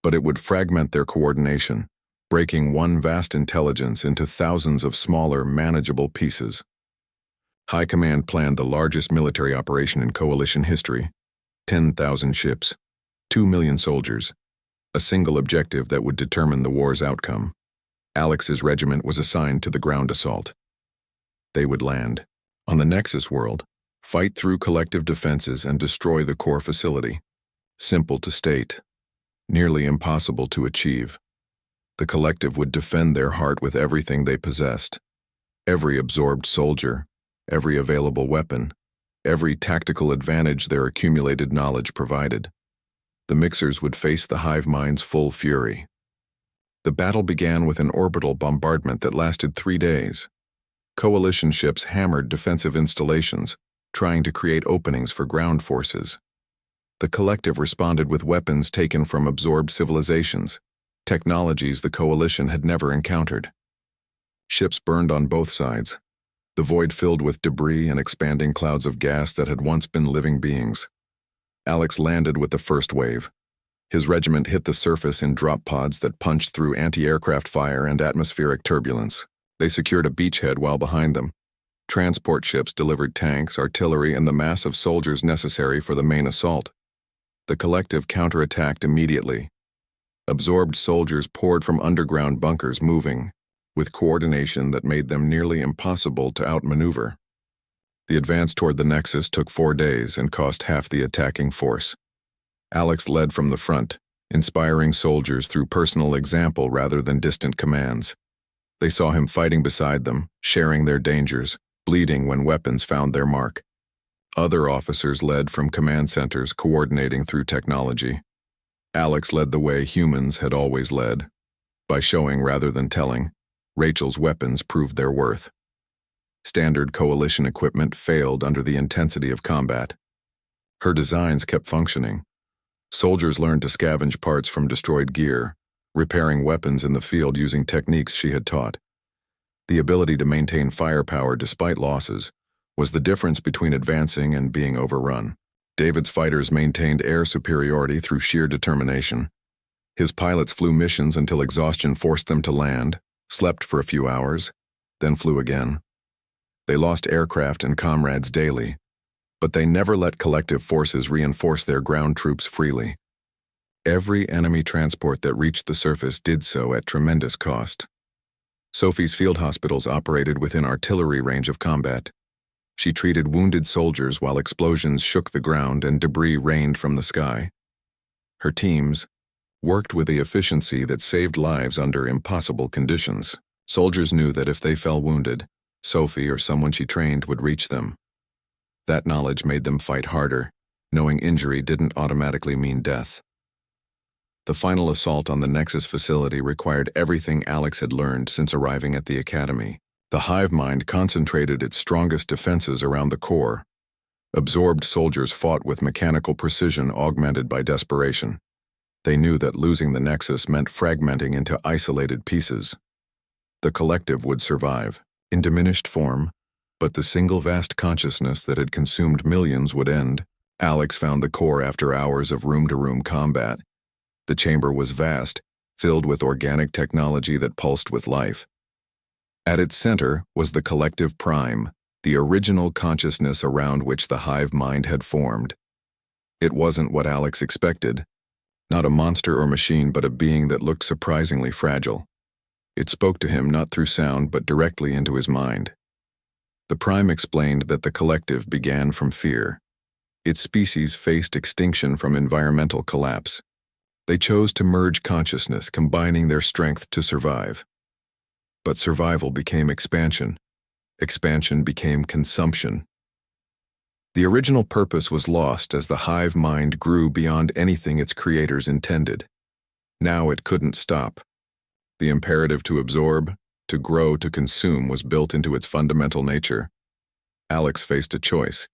but it would fragment their coordination, breaking one vast intelligence into thousands of smaller, manageable pieces. High Command planned the largest military operation in Coalition history. 10,000 ships, 2 million soldiers, a single objective that would determine the war's outcome. Alex's regiment was assigned to the ground assault. They would land on the Nexus world, fight through collective defenses and destroy the core facility. Simple to state, nearly impossible to achieve. The collective would defend their heart with everything they possessed. Every absorbed soldier, every available weapon, every tactical advantage their accumulated knowledge provided. The mixers would face the hive mind's full fury. The battle began with an orbital bombardment that lasted 3 days. Coalition ships hammered defensive installations, trying to create openings for ground forces. The collective responded with weapons taken from absorbed civilizations, technologies the Coalition had never encountered. Ships burned on both sides, the void filled with debris and expanding clouds of gas that had once been living beings. Alex landed with the first wave. His regiment hit the surface in drop pods that punched through anti-aircraft fire and atmospheric turbulence. They secured a beachhead while behind them. Transport ships delivered tanks, artillery, and the mass of soldiers necessary for the main assault. The collective counterattacked immediately. Absorbed soldiers poured from underground bunkers, moving with coordination that made them nearly impossible to outmaneuver. The advance toward the Nexus took 4 days and cost half the attacking force. Alex led from the front, inspiring soldiers through personal example rather than distant commands. They saw him fighting beside them, sharing their dangers, bleeding when weapons found their mark. Other officers led from command centers, coordinating through technology. Alex led the way humans had always led. By showing rather than telling, Rachel's weapons proved their worth. Standard Coalition equipment failed under the intensity of combat. Her designs kept functioning. Soldiers learned to scavenge parts from destroyed gear, repairing weapons in the field using techniques she had taught. The ability to maintain firepower despite losses was the difference between advancing and being overrun. David's fighters maintained air superiority through sheer determination. His pilots flew missions until exhaustion forced them to land, slept for a few hours, then flew again. They lost aircraft and comrades daily, but they never let collective forces reinforce their ground troops freely. Every enemy transport that reached the surface did so at tremendous cost. Sophie's field hospitals operated within artillery range of combat. She treated wounded soldiers while explosions shook the ground and debris rained from the sky. Her teams worked with a efficiency that saved lives under impossible conditions. Soldiers knew that if they fell wounded, Sophie or someone she trained would reach them. That knowledge made them fight harder, knowing injury didn't automatically mean death. The final assault on the Nexus facility required everything Alex had learned since arriving at the academy. The hive mind concentrated its strongest defenses around the core. Absorbed soldiers fought with mechanical precision augmented by desperation. They knew that losing the Nexus meant fragmenting into isolated pieces. The collective would survive, in diminished form, but the single vast consciousness that had consumed millions would end. Alex found the core after hours of room-to-room combat. The chamber was vast, filled with organic technology that pulsed with life. At its center was the collective prime, the original consciousness around which the hive mind had formed. It wasn't what Alex expected. Not a monster or machine, but a being that looked surprisingly fragile. It spoke to him not through sound, but directly into his mind. The Prime explained that the collective began from fear. Its species faced extinction from environmental collapse. They chose to merge consciousness, combining their strength to survive. But survival became expansion. Expansion became consumption. The original purpose was lost as the hive mind grew beyond anything its creators intended. Now it couldn't stop. The imperative to absorb, to grow, to consume was built into its fundamental nature. Alex faced a choice.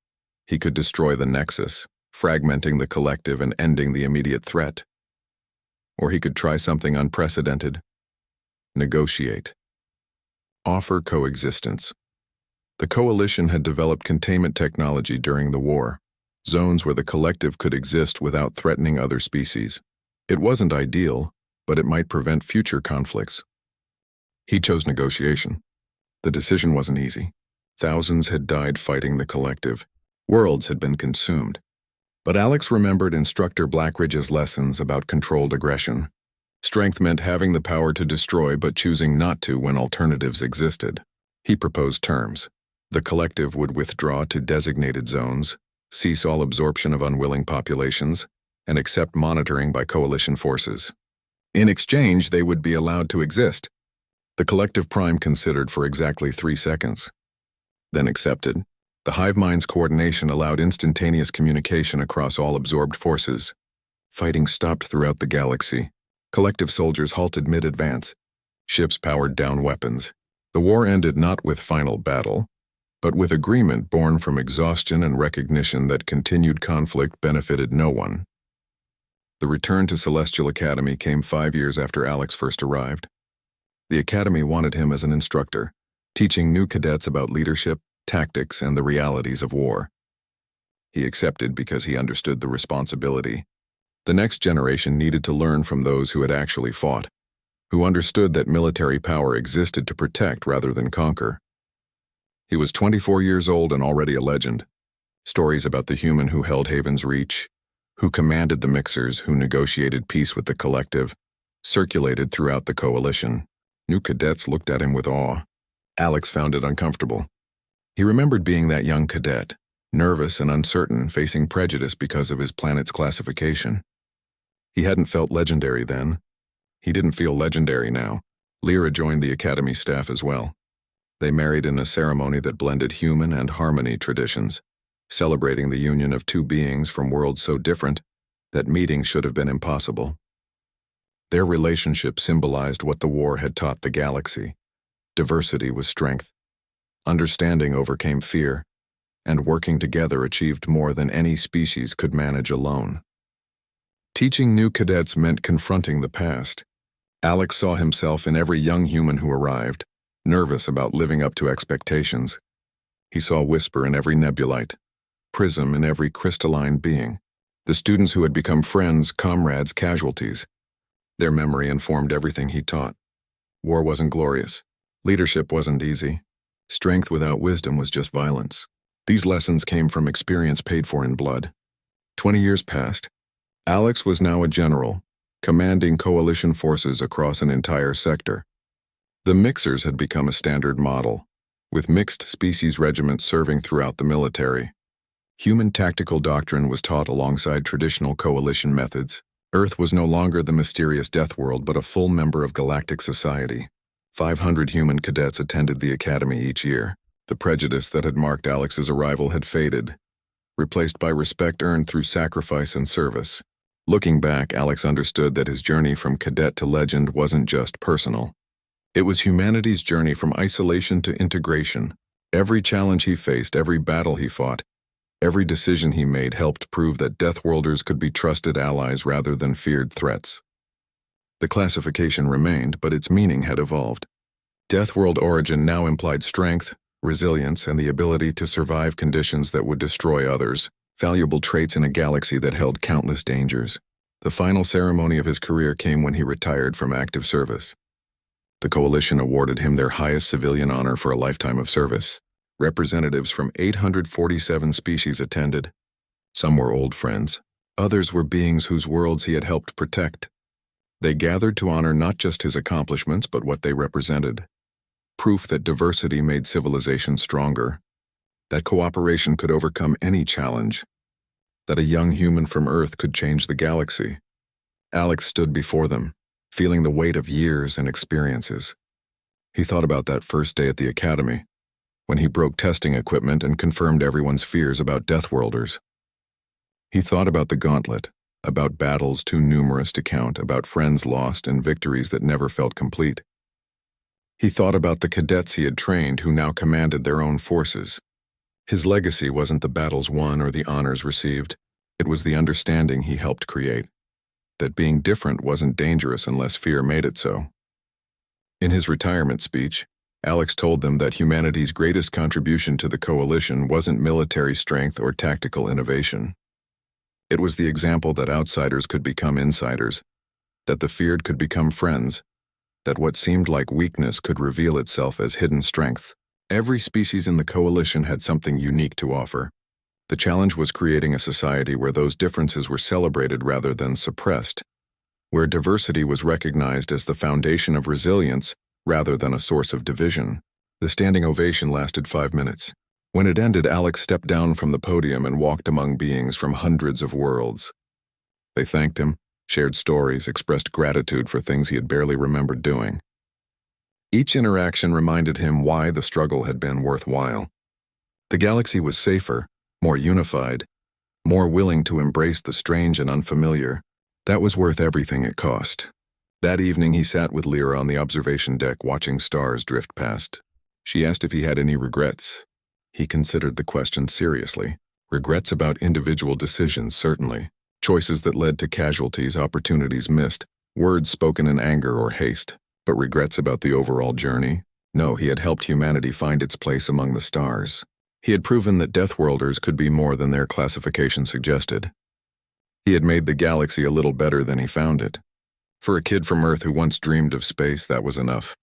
He could destroy the Nexus, fragmenting the collective and ending the immediate threat. Or he could try something unprecedented, Negotiate. Offer coexistence. The Coalition had developed containment technology during the war, zones where the collective could exist without threatening other species. It wasn't ideal, but it might prevent future conflicts. He chose negotiation. The decision wasn't easy. Thousands had died fighting the collective. Worlds had been consumed. But Alex remembered Instructor Blackridge's lessons about controlled aggression. Strength meant having the power to destroy but choosing not to when alternatives existed. He proposed terms. The collective would withdraw to designated zones, cease all absorption of unwilling populations, and accept monitoring by coalition forces. In exchange, they would be allowed to exist. The collective prime considered for exactly 3 seconds, then accepted. The hive mind's coordination allowed instantaneous communication across all absorbed forces. Fighting stopped throughout the galaxy. Collective soldiers halted mid-advance. Ships powered down weapons. The war ended not with final battle, but with agreement born from exhaustion and recognition that continued conflict benefited no one. The return to Celestial Academy came 5 years after Alex first arrived. The Academy wanted him as an instructor, teaching new cadets about leadership, tactics, and the realities of war. He accepted because he understood the responsibility. The next generation needed to learn from those who had actually fought, who understood that military power existed to protect rather than conquer. He was 24 years old and already a legend. Stories about the human who held Haven's Reach, who commanded the Mixers, who negotiated peace with the collective, circulated throughout the coalition. New cadets looked at him with awe. Alex found it uncomfortable. He remembered being that young cadet, nervous and uncertain, facing prejudice because of his planet's classification. He hadn't felt legendary then. He didn't feel legendary now. Lyra joined the Academy staff as well. They married in a ceremony that blended human and harmony traditions, celebrating the union of two beings from worlds so different that meeting should have been impossible. Their relationship symbolized what the war had taught the galaxy. Diversity was strength. Understanding overcame fear, and working together achieved more than any species could manage alone. Teaching new cadets meant confronting the past. Alex saw himself in every young human who arrived, nervous about living up to expectations. He saw Whisper in every nebulite, Prism in every crystalline being, the students who had become friends, comrades, casualties. Their memory informed everything he taught. War wasn't glorious. Leadership wasn't easy. Strength without wisdom was just violence. These lessons came from experience paid for in blood. 20 years passed. Alex was now a general, commanding coalition forces across an entire sector. The Mixers had become a standard model, with mixed species regiments serving throughout the military. Human tactical doctrine was taught alongside traditional coalition methods. Earth was no longer the mysterious Deathworld but a full member of galactic society. 500 human cadets attended the academy each year. The prejudice that had marked Alex's arrival had faded, replaced by respect earned through sacrifice and service. Looking back, Alex understood that his journey from cadet to legend wasn't just personal. It was humanity's journey from isolation to integration. Every challenge he faced, every battle he fought, every decision he made helped prove that Deathworlders could be trusted allies rather than feared threats. The classification remained, but its meaning had evolved. Deathworld origin now implied strength, resilience, and the ability to survive conditions that would destroy others, valuable traits in a galaxy that held countless dangers. The final ceremony of his career came when he retired from active service. The Coalition awarded him their highest civilian honor for a lifetime of service. Representatives from 847 species attended. Some were old friends. Others were beings whose worlds he had helped protect. They gathered to honor not just his accomplishments but what they represented. Proof that diversity made civilization stronger, that cooperation could overcome any challenge, that a young human from Earth could change the galaxy. Alex stood before them, feeling the weight of years and experiences. He thought about that first day at the academy, when he broke testing equipment and confirmed everyone's fears about Deathworlders. He thought about the gauntlet, about battles too numerous to count, about friends lost and victories that never felt complete. He thought about the cadets he had trained who now commanded their own forces. His legacy wasn't the battles won or the honors received. It was the understanding he helped create, that being different wasn't dangerous unless fear made it so. In his retirement speech, Alex told them that humanity's greatest contribution to the coalition wasn't military strength or tactical innovation. It was the example that outsiders could become insiders, that the feared could become friends, that what seemed like weakness could reveal itself as hidden strength. Every species in the coalition had something unique to offer. The challenge was creating a society where those differences were celebrated rather than suppressed, where diversity was recognized as the foundation of resilience rather than a source of division. The standing ovation lasted 5 minutes. When it ended, Alex stepped down from the podium and walked among beings from hundreds of worlds. They thanked him, shared stories, expressed gratitude for things he had barely remembered doing. Each interaction reminded him why the struggle had been worthwhile. The galaxy was safer, more unified, more willing to embrace the strange and unfamiliar. That was worth everything it cost. That evening he sat with Lyra on the observation deck watching stars drift past. She asked if he had any regrets. He considered the question seriously. Regrets about individual decisions, certainly. Choices that led to casualties, opportunities missed, words spoken in anger or haste. But regrets about the overall journey? No, he had helped humanity find its place among the stars. He had proven that deathworlders could be more than their classification suggested. He had made the galaxy a little better than he found it. For a kid from Earth who once dreamed of space, that was enough.